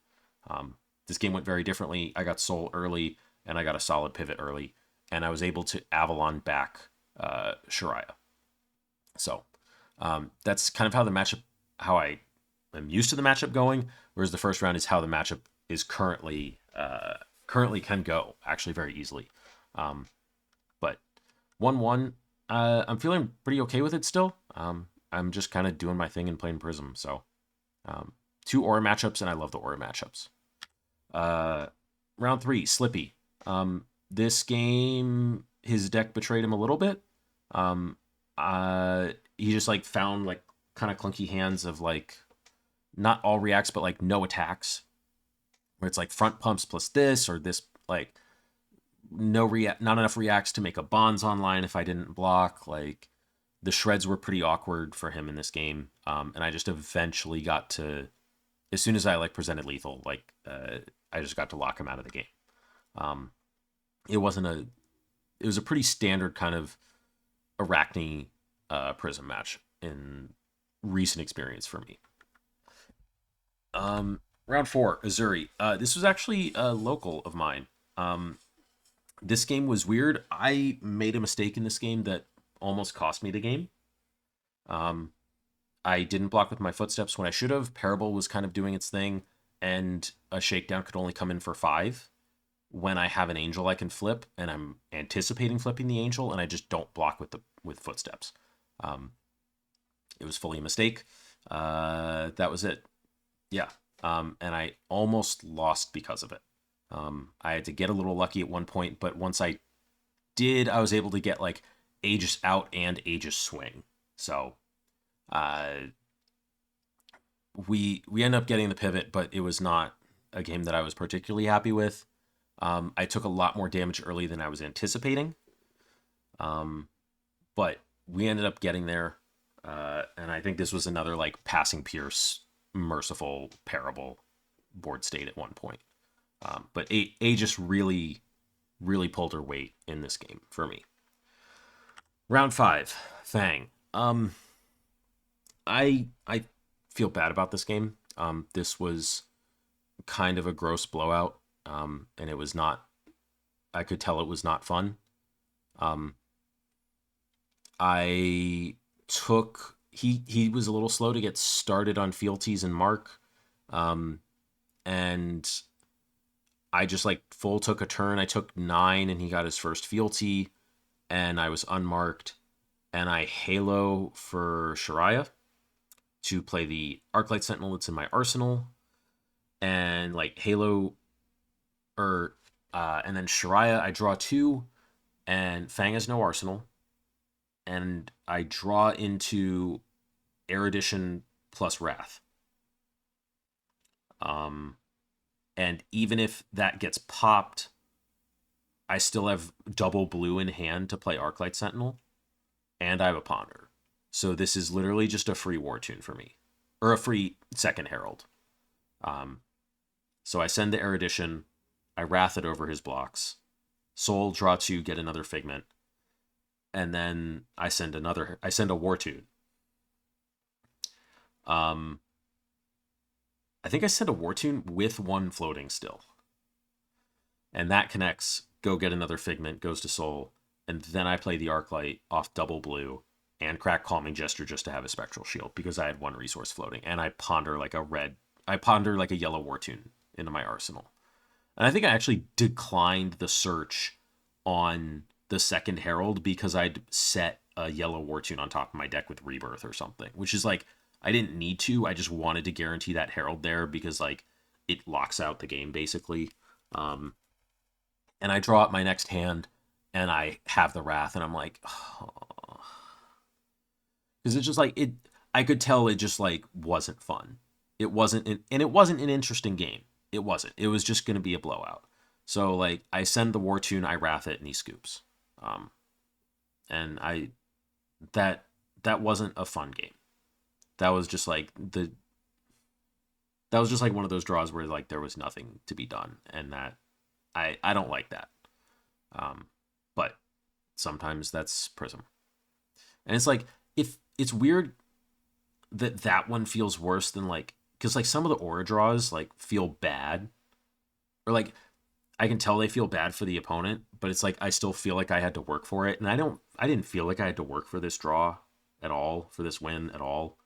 Speaker 1: This game went very differently. I got Soul early, and I got a solid pivot early, and I was able to Avalon back Shariah. So that's kind of how I am used to the matchup going, whereas the first round is how the matchup is currently can go actually very easily. But 1-1, I'm feeling pretty okay with it still. I'm just kind of doing my thing and playing Prism. So 2 aura matchups, and I love the aura matchups. Round 3, Slippy. This game, his deck betrayed him a little bit. He just like found like kind of clunky hands of like not all reacts, but like no attacks, where it's like front pumps plus this or this, like not enough reacts to make a bonds online if I didn't block. Like the shreds were pretty awkward for him in this game, and I just eventually got to, as soon as I like presented lethal, like I just got to lock him out of the game. It was a pretty standard kind of Arachne Prism match in recent experience for me. Round 4, Uzuri. This was actually a local of mine. This game was weird. I made a mistake in this game that almost cost me the game. I didn't block with my footsteps when I should have. Parable was kind of doing its thing, and a shakedown could only come in for 5 when I have an angel I can flip, and I'm anticipating flipping the angel, and I just don't block with footsteps. It was fully a mistake. That was it. Yeah. And I almost lost because of it. I had to get a little lucky at one point, but once I did, I was able to get like Aegis out and Aegis swing. So we ended up getting the pivot, but it was not a game that I was particularly happy with. I took a lot more damage early than I was anticipating. But but we ended up getting there. And I think this was another like passing Pierce merciful parable board state at one point. But A just really, really pulled her weight in this game for me. Round 5, Fang. I feel bad about this game. This was kind of a gross blowout, and it was not. I could tell it was not fun. Um, I took he was a little slow to get started on fealties and mark, and I just like full took a turn. I took 9, and he got his first fealty, and I was unmarked, and I halo for Shariah to play the Arclight Sentinel that's in my arsenal, and like halo or and then Shariah I draw 2, and Fang has no arsenal, and I draw into Erudition plus Wrath. And even if that gets popped, I still have double blue in hand to play Arclight Sentinel, and I have a Ponder. So this is literally just a free War Tune for me, or a free Second Herald. So I send the Erudition, I Wrath it over his blocks, Soul, draw 2, get another Figment, and then I send a War Tune. I think I sent a War Tune with 1 floating still. And that connects, go get another Figment, goes to Soul, and then I play the Arclight off double blue and crack Calming Gesture just to have a Spectral Shield because I had 1 resource floating, and I ponder like a yellow War Tune into my arsenal. And I think I actually declined the search on the Second Herald because I'd set a yellow War Tune on top of my deck with Rebirth or something, which is like, I didn't need to. I just wanted to guarantee that Herald there because like it locks out the game basically. And I draw up my next hand and I have the Wrath and I'm like, because it's just like it. I could tell it just like wasn't fun. It wasn't, and it wasn't an interesting game. It wasn't. It was just going to be a blowout. So like I send the War Tune, I Wrath it, and he scoops. And that wasn't a fun game. That was just like one of those draws where like there was nothing to be done, and that I don't like that. But sometimes that's Prism, and it's like if it's weird that one feels worse than like, because like some of the aura draws like feel bad, or like I can tell they feel bad for the opponent, but it's like I still feel like I had to work for it, and I didn't feel like I had to work for this draw at all, for this win at all.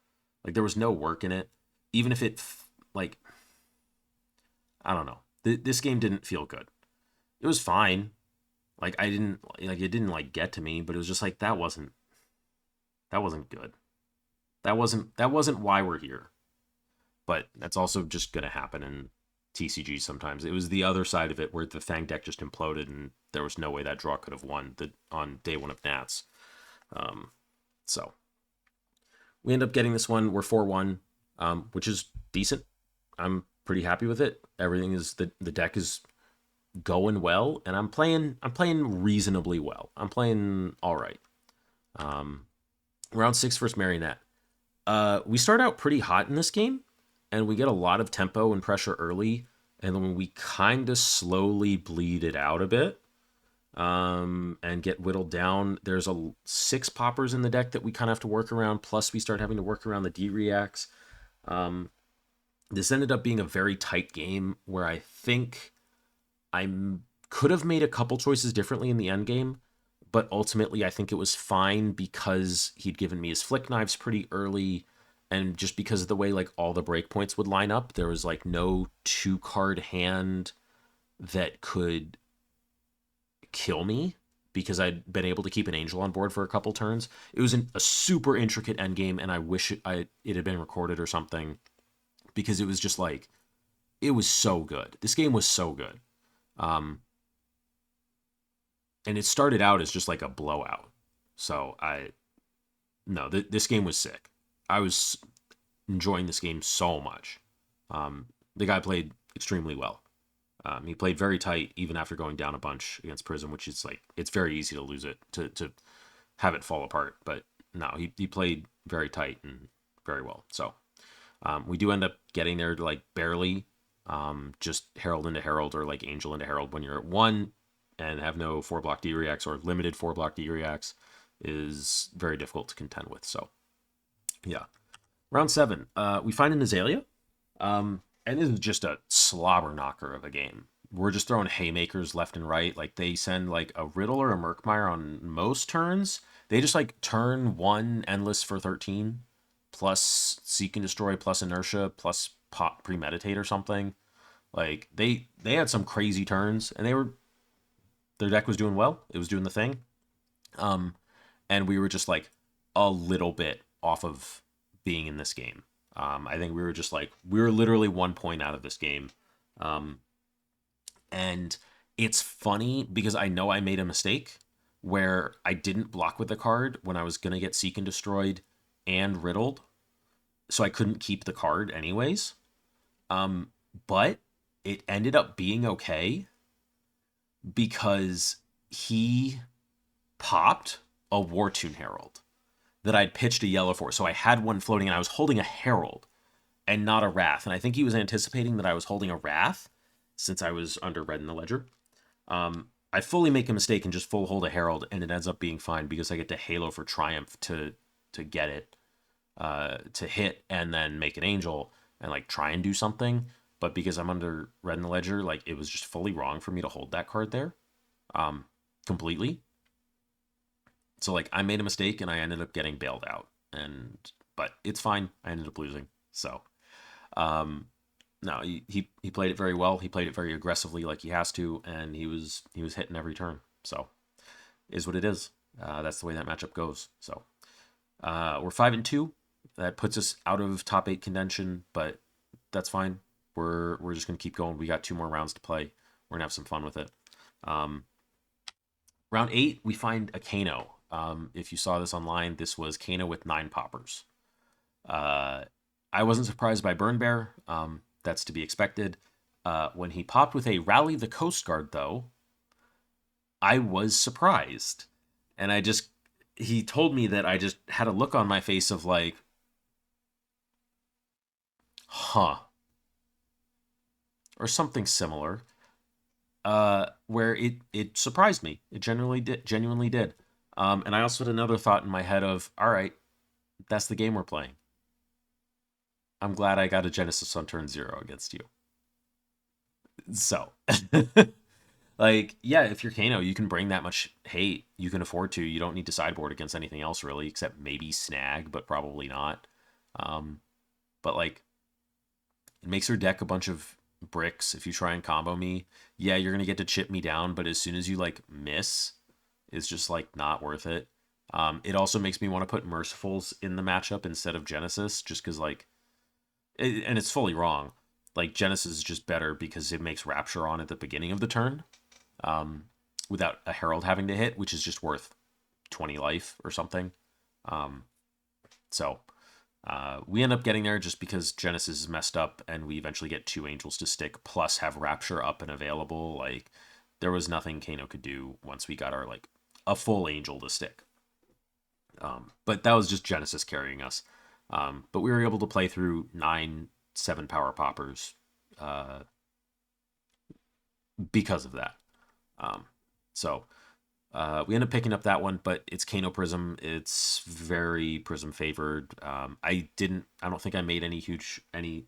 Speaker 1: Like there was no work in it, even if it like, I don't know. This game didn't feel good. It was fine. Like it didn't like get to me, but it was just like that wasn't good. That wasn't why we're here. But that's also just gonna happen in TCG sometimes. It was the other side of it where the Fang deck just imploded and there was no way that draw could have won on day 1 of Nats. So we end up getting this one. We're 4-1, which is decent. I'm pretty happy with it. Everything is the deck is going well, and I'm playing reasonably well. I'm playing all right. Round 6 versus Marionette. We start out pretty hot in this game, and we get a lot of tempo and pressure early, and then we kind of slowly bleed it out a bit, and get whittled down. There's 6 poppers in the deck that we kind of have to work around, plus we start having to work around the D-reacts. This ended up being a very tight game where I think I could have made a couple choices differently in the end game, but ultimately I think it was fine because he'd given me his flick knives pretty early, and just because of the way like all the breakpoints would line up, there was like no 2-card hand that could kill me because I'd been able to keep an angel on board for a couple turns. It was a super intricate end game, and I wish it had been recorded or something, because it was just like, it was so good. This game was so good. And it started out as just like a blowout. So this game was sick. I was enjoying this game so much. The guy played extremely well. He played very tight even after going down a bunch against Prism, which is like, it's very easy to lose it, to have it fall apart. But no, he played very tight and very well. So we do end up getting there to like barely just Herald into Herald or like Angel into Herald when you're at 1 and have no 4-block D reacts or limited 4-block D reacts is very difficult to contend with. So yeah. Round 7, we find an Azalea. And this is just a slobber knocker of a game. We're just throwing haymakers left and right. Like they send like a Riddle or a Murkmire on most turns. They just like turn 1 endless for 13 plus Seek and Destroy plus Inertia plus Pop Premeditate or something. Like they had some crazy turns and their deck was doing well. It was doing the thing. And we were just like a little bit off of being in this game. I think we were literally 1 point out of this game. And it's funny because I know I made a mistake where I didn't block with the card when I was going to get Seek and Destroyed and Riddled. So I couldn't keep the card anyways. But it ended up being okay because he popped a Wartune Herald that I'd pitched a yellow for. So I had one floating and I was holding a Herald and not a Wrath. And I think he was anticipating that I was holding a Wrath since I was under red in the ledger. I fully make a mistake and just full hold a Herald, and it ends up being fine because I get to Halo for Triumph to get it, to hit and then make an Angel and like try and do something. But because I'm under red in the ledger, like it was just fully wrong for me to hold that card there, completely. So like I made a mistake and I ended up getting bailed out, but it's fine. I ended up losing. So, no, he played it very well. He played it very aggressively, like he has to, and he was hitting every turn. So, is what it is. That's the way that matchup goes. So, we're 5-2. That puts us out of top 8 contention, but that's fine. We're just gonna keep going. We got 2 more rounds to play. We're gonna have some fun with it. Round 8, we find a Kano. If you saw this online, this was Kano with 9 poppers. I wasn't surprised by Burn Bear. That's to be expected. When he popped with a Rally the Coast Guard, though, I was surprised. And he told me that I just had a look on my face of like, huh. Or something similar. Where it surprised me. It genuinely did. And I also had another thought in my head of, all right, that's the game we're playing. I'm glad I got a Genesis on turn 0 against you. So, like, yeah, if you're Kano, you can bring that much hate. You can afford to. You don't need to sideboard against anything else, really, except maybe Snag, but probably not. But, like, it makes your deck a bunch of bricks. If you try and combo me, yeah, you're going to get to chip me down, but as soon as you, like, miss, it's just, like, not worth it. It also makes me want to put Mercifuls in the matchup instead of Genesis, just because, like, and it's fully wrong. Like, Genesis is just better because it makes Rapture on at the beginning of the turn without a Herald having to hit, which is just worth 20 life or something. So we end up getting there just because Genesis is messed up and we eventually get 2 Angels to stick plus have Rapture up and available. Like, there was nothing Kano could do once we got our, like, a full Angel to stick. But that was just Genesis carrying us. But we were able to play through 9 7-power poppers because of that. So we end up picking up that one, but it's Kano Prism. It's very Prism favored. I don't think I made any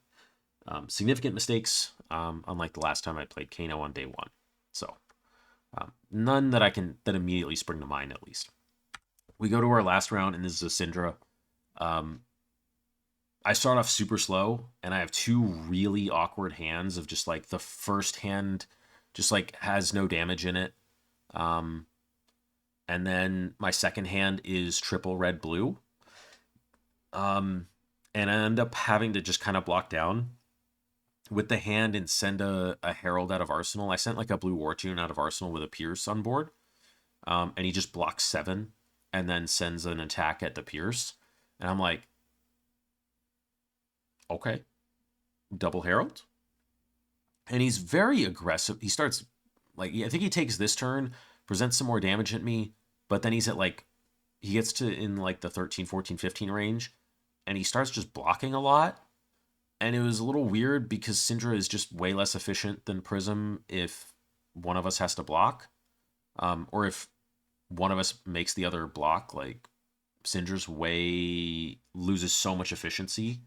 Speaker 1: significant mistakes, unlike the last time I played Kano on day 1. So none that immediately spring to mind, at least. We go to our last round, and this is a Syndra. I start off super slow, and I have 2 really awkward hands of just like the first hand just like has no damage in it. And then my second hand is triple red blue. And I end up having to just kind of block down with the hand and send a Herald out of Arsenal. I sent like a blue Wartune out of Arsenal with a Pierce on board. And he just blocks 7 and then sends an attack at the Pierce. And I'm like, okay, double Herald. And he's very aggressive. He starts, like, I think he takes this turn, presents some more damage at me, but then he's at, like, he gets to in like the 13, 14, 15 range, and he starts just blocking a lot. And it was a little weird because Syndra is just way less efficient than Prism if one of us has to block, or if one of us makes the other block. Like Syndra's way loses so much efficiency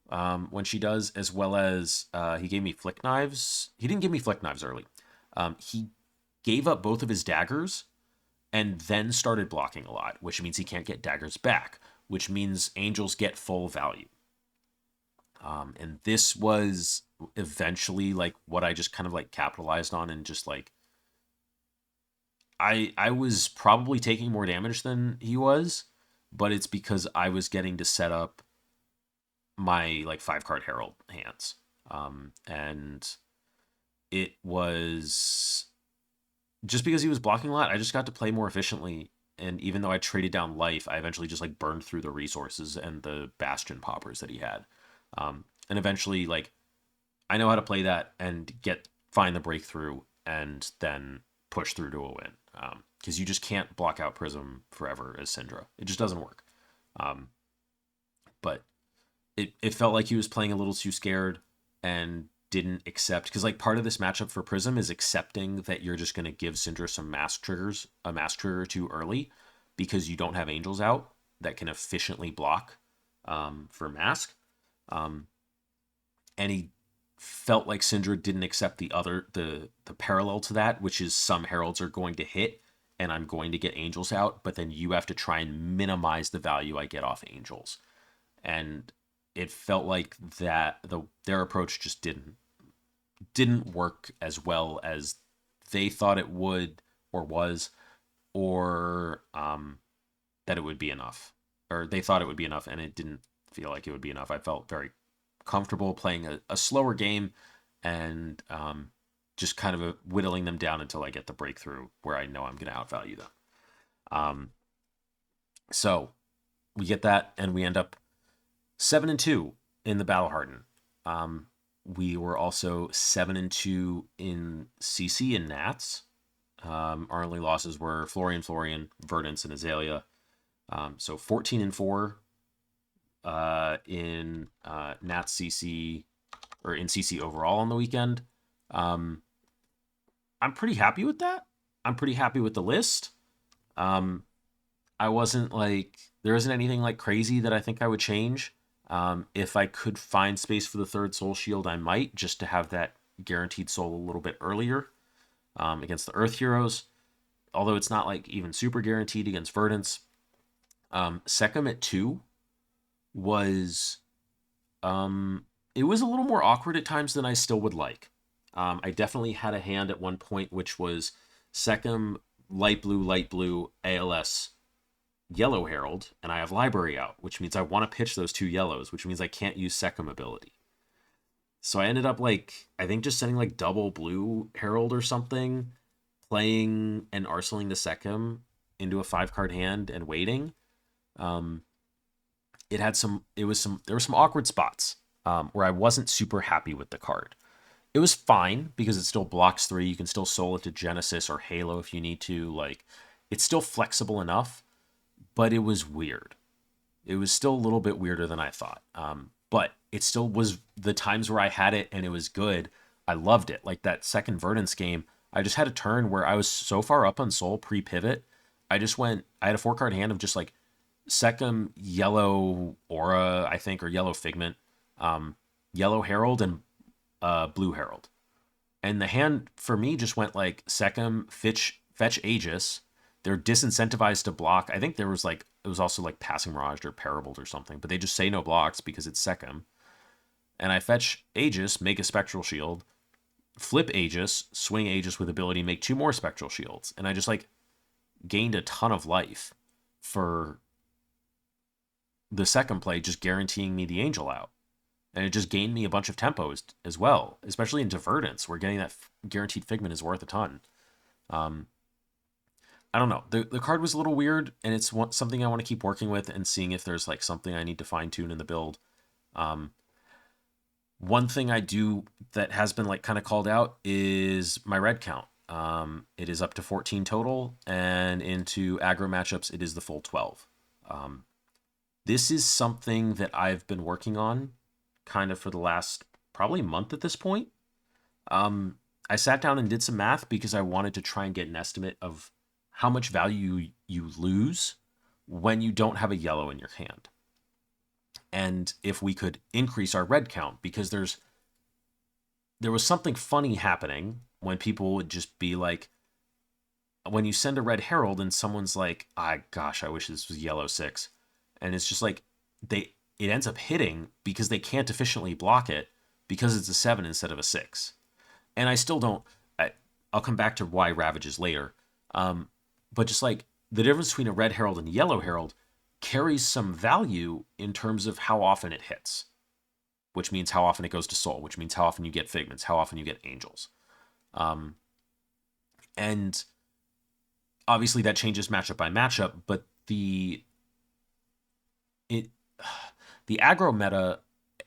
Speaker 1: when she does, as well as he gave me flick knives. He didn't give me flick knives early. He gave up both of his daggers and then started blocking a lot, which means he can't get daggers back, which means angels get full value. And this was eventually like what I just kind of like capitalized on, and just like I was probably taking more damage than he was, but it's because I was getting to set up my like 5 card Herald hands. And it was just because he was blocking a lot, I just got to play more efficiently. And even though I traded down life, I eventually just like burned through the resources and the bastion poppers that he had. And eventually, like, I know how to play that and find the breakthrough and then push through to a win. Because you just can't block out Prism forever as Syndra. It just doesn't work. But it felt like he was playing a little too scared and didn't accept, because like part of this matchup for Prism is accepting that you're just going to give Syndra some a mask trigger too early, because you don't have angels out that can efficiently block for mask. And he felt like Syndra didn't accept the parallel to that, which is some heralds are going to hit and I'm going to get angels out, but then you have to try and minimize the value I get off angels. And it felt like that their approach just didn't work as well as they thought it would, or was, or that it would be enough, or they thought it would be enough, and it didn't feel like it would be enough. I felt very comfortable playing a slower game and just kind of whittling them down until I get the breakthrough where I know I'm going to outvalue them. So we get that, and we end up 7-2 in the Battle Hardened. We were also 7-2 in CC and Nats. Our only losses were Florian, Verdance, and Azalea. So 14-4 in Nats CC, or in CC overall on the weekend. I'm pretty happy with that. I'm pretty happy with the list. I wasn't like, there isn't anything like crazy that I think I would change. If I could find space for the third soul shield, I might, just to have that guaranteed soul a little bit earlier against the Earth heroes. Although it's not like even super guaranteed against Verdance. Second at 2 was it was a little more awkward at times than I still would like. I definitely had a hand at one point which was Second light blue, ALS, yellow Herald, and I have library out, which means I want to pitch those 2 yellows, which means I can't use Second ability. So I ended up like, I think just sending like double blue Herald or something, playing and arsenaling the Second into a 5-card hand and waiting. There were some awkward spots where I wasn't super happy with the card. It was fine because it still blocks 3. You can still soul it to Genesis or Halo if you need to. Like, it's still flexible enough, but it was weird. It was still a little bit weirder than I thought. But it still was, the times where I had it and it was good, I loved it. Like that second Verdance game, I just had a turn where I was so far up on soul pre-pivot. I had a 4-card hand of just like second yellow aura, I think, or yellow figment, yellow Herald, and blue Herald. And the hand for me just went like second fetch Aegis. They're disincentivized to block. I think there was like, it was also like Passing Mirage or Parabled or something, but they just say no blocks because it's second. And I fetch Aegis, make a Spectral Shield, flip Aegis, swing Aegis with ability, make 2 more Spectral Shields. And I just like gained a ton of life for the second play, just guaranteeing me the Angel out. And it just gained me a bunch of tempos as well, especially in Verdance, where getting that guaranteed Figment is worth a ton. I don't know. The card was a little weird, and it's something I want to keep working with and seeing if there's like something I need to fine tune in the build. One thing I do that has been like kind of called out is my red count. It is up to 14 total, and into aggro matchups, it is the full 12. This is something that I've been working on kind of for the last probably month at this point. I sat down and did some math because I wanted to try and get an estimate of how much value you lose when you don't have a yellow in your hand. And if we could increase our red count, because there was something funny happening when people would just be like, when you send a red herald and someone's like, gosh, I wish this was yellow 6. And it's just like it ends up hitting because they can't efficiently block it because it's a 7 instead of a 6. And I still don't, I'll come back to why Ravages later. But just like the difference between a red herald and yellow herald carries some value in terms of how often it hits, which means how often it goes to soul, which means how often you get figments, how often you get angels. And obviously that changes matchup by matchup, but the aggro meta,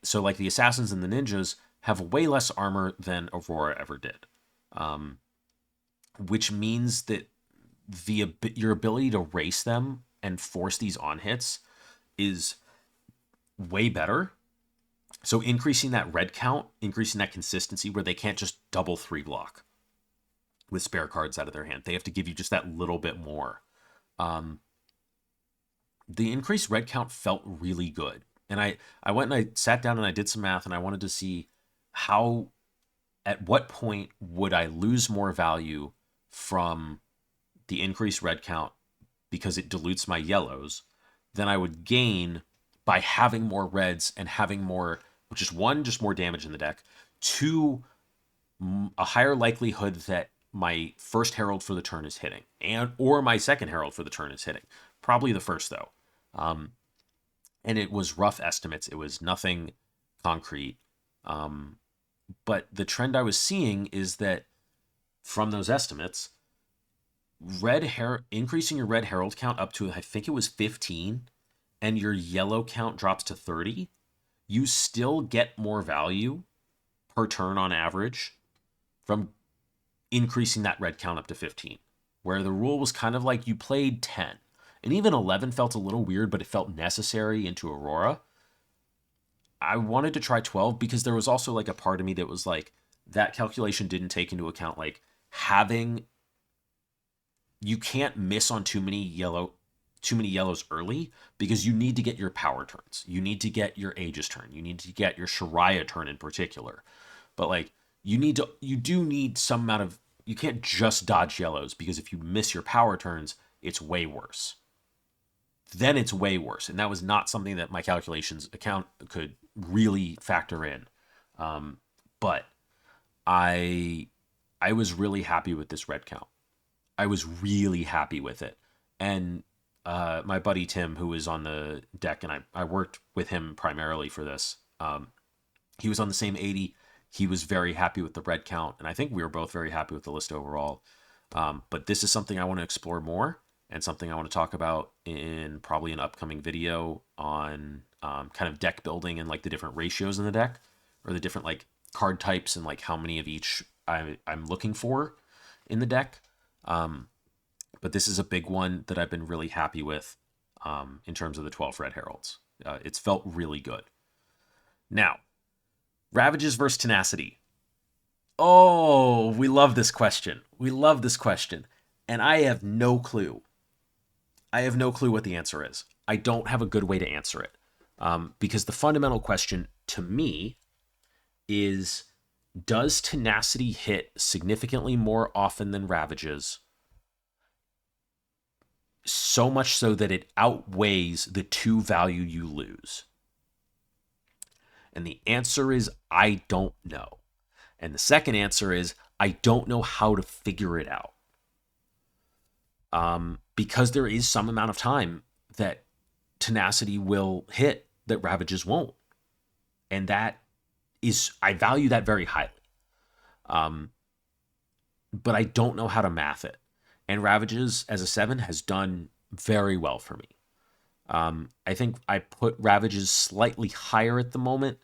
Speaker 1: so like the assassins and the ninjas, have way less armor than Aurora ever did. Which means that your ability to race them and force these on hits is way better. So increasing that red count, increasing that consistency where they can't just double 3 block with spare cards out of their hand. They have to give you just that little bit more. The increased red count felt really good. And I went and I sat down and I did some math, and I wanted to see at what point would I lose more value from the increased red count because it dilutes my yellows than I would gain by having more reds and having more, which is 1, just more damage in the deck, 2, a higher likelihood that my first herald for the turn is hitting, or my second herald for the turn is hitting. Probably the first, though. And it was rough estimates. It was nothing concrete. But the trend I was seeing is that from those estimates, increasing your red herald count up to, I think it was 15, and your yellow count drops to 30, you still get more value per turn on average from increasing that red count up to 15, where the rule was kind of like you played 10. And even 11 felt a little weird, but it felt necessary into Aurora. I wanted to try 12 because there was also like a part of me that was like, that calculation didn't take into account like you can't miss on too many yellows early because you need to get your power turns. You need to get your Aegis turn. You need to get your Shariah turn in particular. But like you do need some amount of, you can't just dodge yellows, because if you miss your power turns, it's way worse. Then it's way worse. And that was not something that my calculations account could really factor in. But I was really happy with this red count. I was really happy with it. And my buddy Tim, who was on the deck, and I worked with him primarily for this, he was on the same 80. He was very happy with the red count. And I think we were both very happy with the list overall. But this is something I want to explore more, and something I want to talk about in probably an upcoming video on kind of deck building and like the different ratios in the deck, or the different like card types and like how many of each I'm looking for in the deck. But this is a big one that I've been really happy with in terms of the 12 Red Heralds. It's felt really good. Now, Ravages versus Tenacity. Oh, we love this question. We love this question. And I have no clue. I have no clue what the answer is. I don't have a good way to answer it. Because the fundamental question to me is, does Tenacity hit significantly more often than Ravages? So much so that it outweighs the 2 value you lose? And the answer is, I don't know. And the second answer is, I don't know how to figure it out. Because there is some amount of time that Tenacity will hit that Ravages won't. And that is, I value that very highly. But I don't know how to math it. And Ravages as a 7 has done very well for me. I think I put Ravages slightly higher at the moment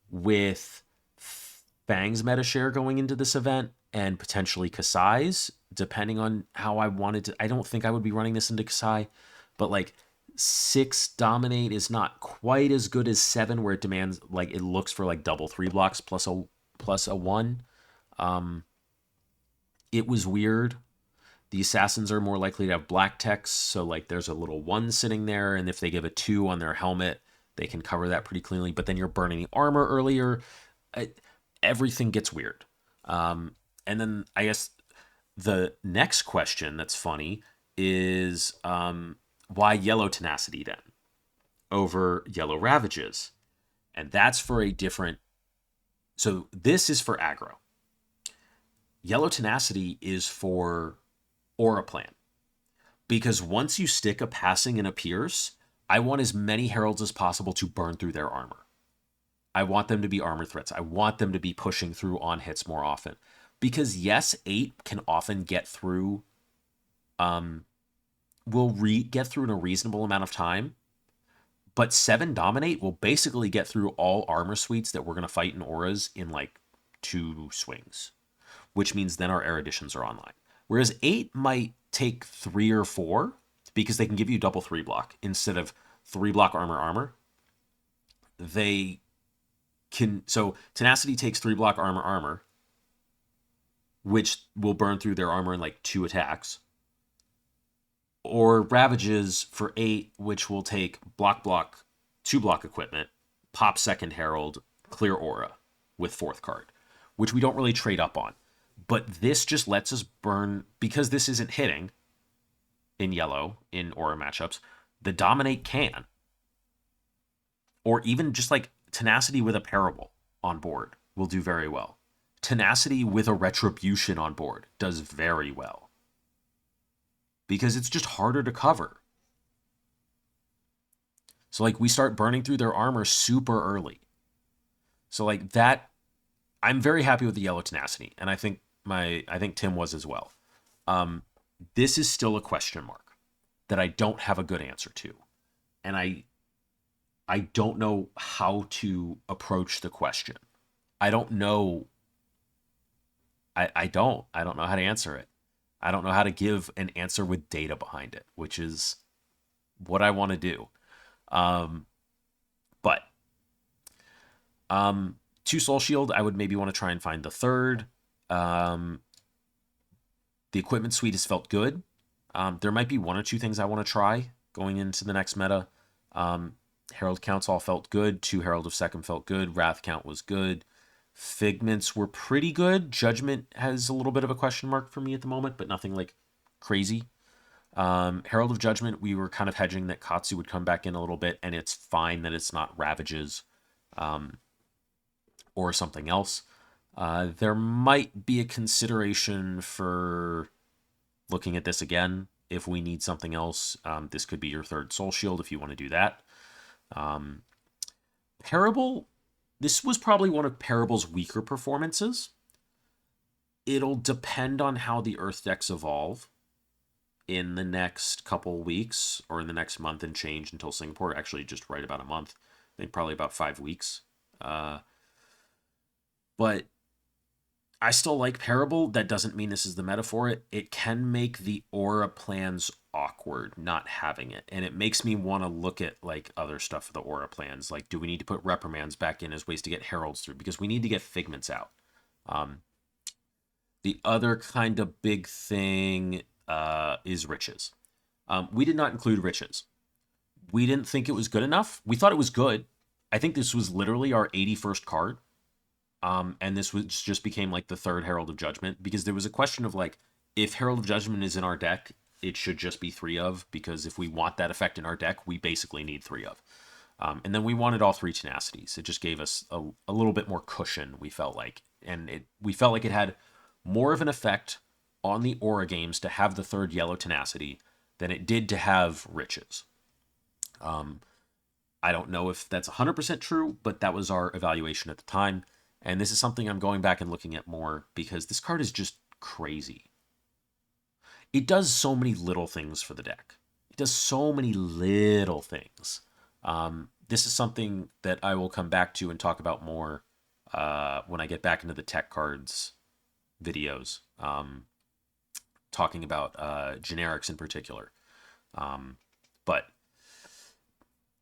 Speaker 1: with Fang's meta share going into this event. and potentially Kasai's, depending on how I wanted to. I don't think I would be running this into Kasai, but like 6 dominate is not quite as good as 7, where it demands, like, it looks for like double 3 blocks plus a 1. Um, it was weird. The assassins are more likely to have black text, so like there's a little 1 sitting there, and if they give a 2 on their helmet, they can cover that pretty cleanly. But then you're burning the armor earlier. Everything gets weird. And then I guess the next question that's funny is, why yellow tenacity then over yellow ravages? And that's for a different. So this is for aggro. Yellow tenacity is for aura plan. Because once you stick a passing and a pierce, I want as many heralds as possible to burn through their armor. I want them to be armor threats. I want them to be pushing through on hits more often. Because yes, 8 can often get through, will get through in a reasonable amount of time. But 7 dominate will basically get through all armor suites that we're going to fight in auras in like 2 swings. Which means then our eruditions are online. Whereas 8 might take 3 or 4 because they can give you double 3 block instead of 3 block armor. They can, so tenacity takes 3 block armor, which will burn through their armor in like 2 attacks. Or ravages for 8, which will take block 2 block equipment, pop second herald, clear aura with 4th card, which we don't really trade up on. But this just lets us burn, because this isn't hitting in yellow in aura matchups. The dominate can. Or even just like tenacity with a parable on board will do very well. Tenacity with a retribution on board does very well. Because it's just harder to cover. So like we start burning through their armor super early. So like that, I'm very happy with the yellow tenacity, and I think Tim was as well. This is still a question mark that I don't have a good answer to, and I don't know how to approach the question. I don't know. I don't know how to answer it. I don't know how to give an answer with data behind it, which is what I want to do. But 2 Soul Shield, I would maybe want to try and find the 3rd. The equipment suite has felt good. There might be 1 or 2 things I want to try going into the next meta. Herald counts all felt good. 2 Herald of Second felt good. Wrath count was good. Figments were pretty good. Judgment has a little bit of a question mark for me at the moment, but nothing like crazy. Herald of Judgment, we were kind of hedging that Katsu would come back in a little bit, and it's fine that it's not Ravages or something else. There might be a consideration for looking at this again if we need something else. This could be your 3rd Soul Shield if you want to do that. Parable, this was probably one of Parable's weaker performances. It'll depend on how the Earth decks evolve in the next couple weeks, or in the next month and change until Singapore. Actually, just right about a month. I think probably about 5 weeks. But I still like Parable. That doesn't mean this is the meta for it. It can make the aura plans awkward not having it. And it makes me want to look at like other stuff for the aura plans. Like, do we need to put reprimands back in as ways to get heralds through? Because we need to get figments out. The other kind of big thing is riches. We did not include riches. We didn't think it was good enough. We thought it was good. I think this was literally our 81st card. And this was just became like the 3rd Herald of Judgment, because there was a question of like, if Herald of Judgment is in our deck, it should just be 3 of, because if we want that effect in our deck, we basically need 3 of. And then we wanted all 3 tenacities. It just gave us a little bit more cushion, we felt like. And we felt like it had more of an effect on the aura games to have the 3rd yellow tenacity than it did to have riches. I don't know if that's 100% true, but that was our evaluation at the time. And this is something I'm going back and looking at more, because this card is just crazy. It does so many little things for the deck. It does so many little things. This is something that I will come back to and talk about more when I get back into the tech cards videos, talking about generics in particular. But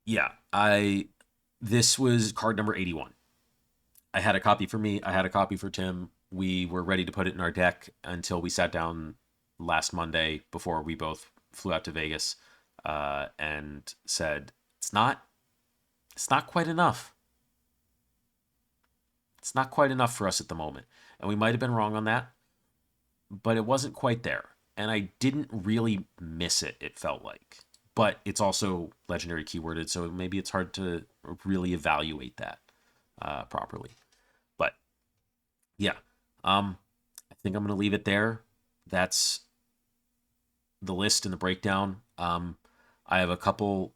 Speaker 1: yeah, this was card number 81. I had a copy for me. I had a copy for Tim. We were ready to put it in our deck until we sat down last Monday before we both flew out to Vegas, and said it's not quite enough. It's not quite enough for us at the moment. And we might have been wrong on that, but it wasn't quite there. And I didn't really miss it, it felt like. But it's also legendary keyworded, so maybe it's hard to really evaluate that properly. But yeah, I think I'm going to leave it there. That's the list and the breakdown. I have a couple,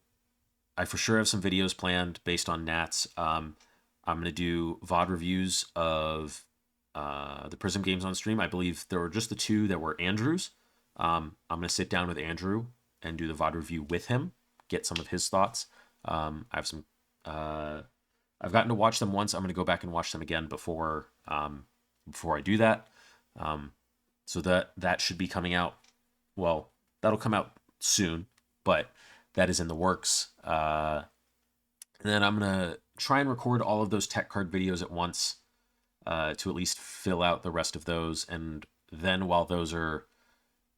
Speaker 1: I for sure have some videos planned based on Nats. I'm going to do VOD reviews of the Prism games on stream. I believe there were just the two that were Andrew's. I'm going to sit down with Andrew and do the VOD review with him, get some of his thoughts. I have some. I've gotten to watch them once. I'm going to go back and watch them again before I do that. So that should be coming out. Well, that'll come out soon, but that is in the works. And then I'm going to try and record all of those tech card videos at once, to at least fill out the rest of those. And then while those are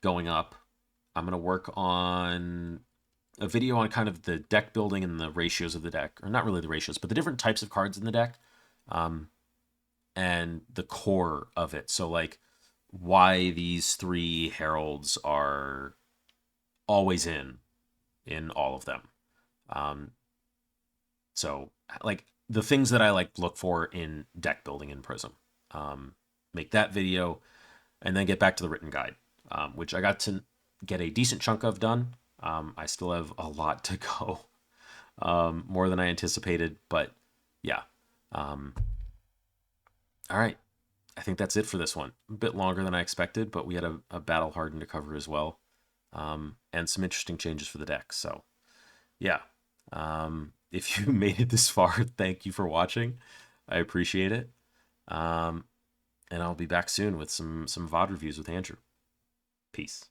Speaker 1: going up, I'm going to work on a video on kind of the deck building and the ratios of the deck, or not really the ratios, but the different types of cards in the deck, and the core of it. So like why these three heralds are always in all of them. So like the things that I like look for in deck building in Prism. Make that video and then get back to the written guide, which I got to get a decent chunk of done. I still have a lot to go, more than I anticipated, but yeah. All right. I think that's it for this one. A bit longer than I expected, but we had a battle hardened to cover as well, and some interesting changes for the deck. So yeah. If you made it this far, thank you for watching. I appreciate it. And I'll be back soon with some VOD reviews with Andrew. Peace.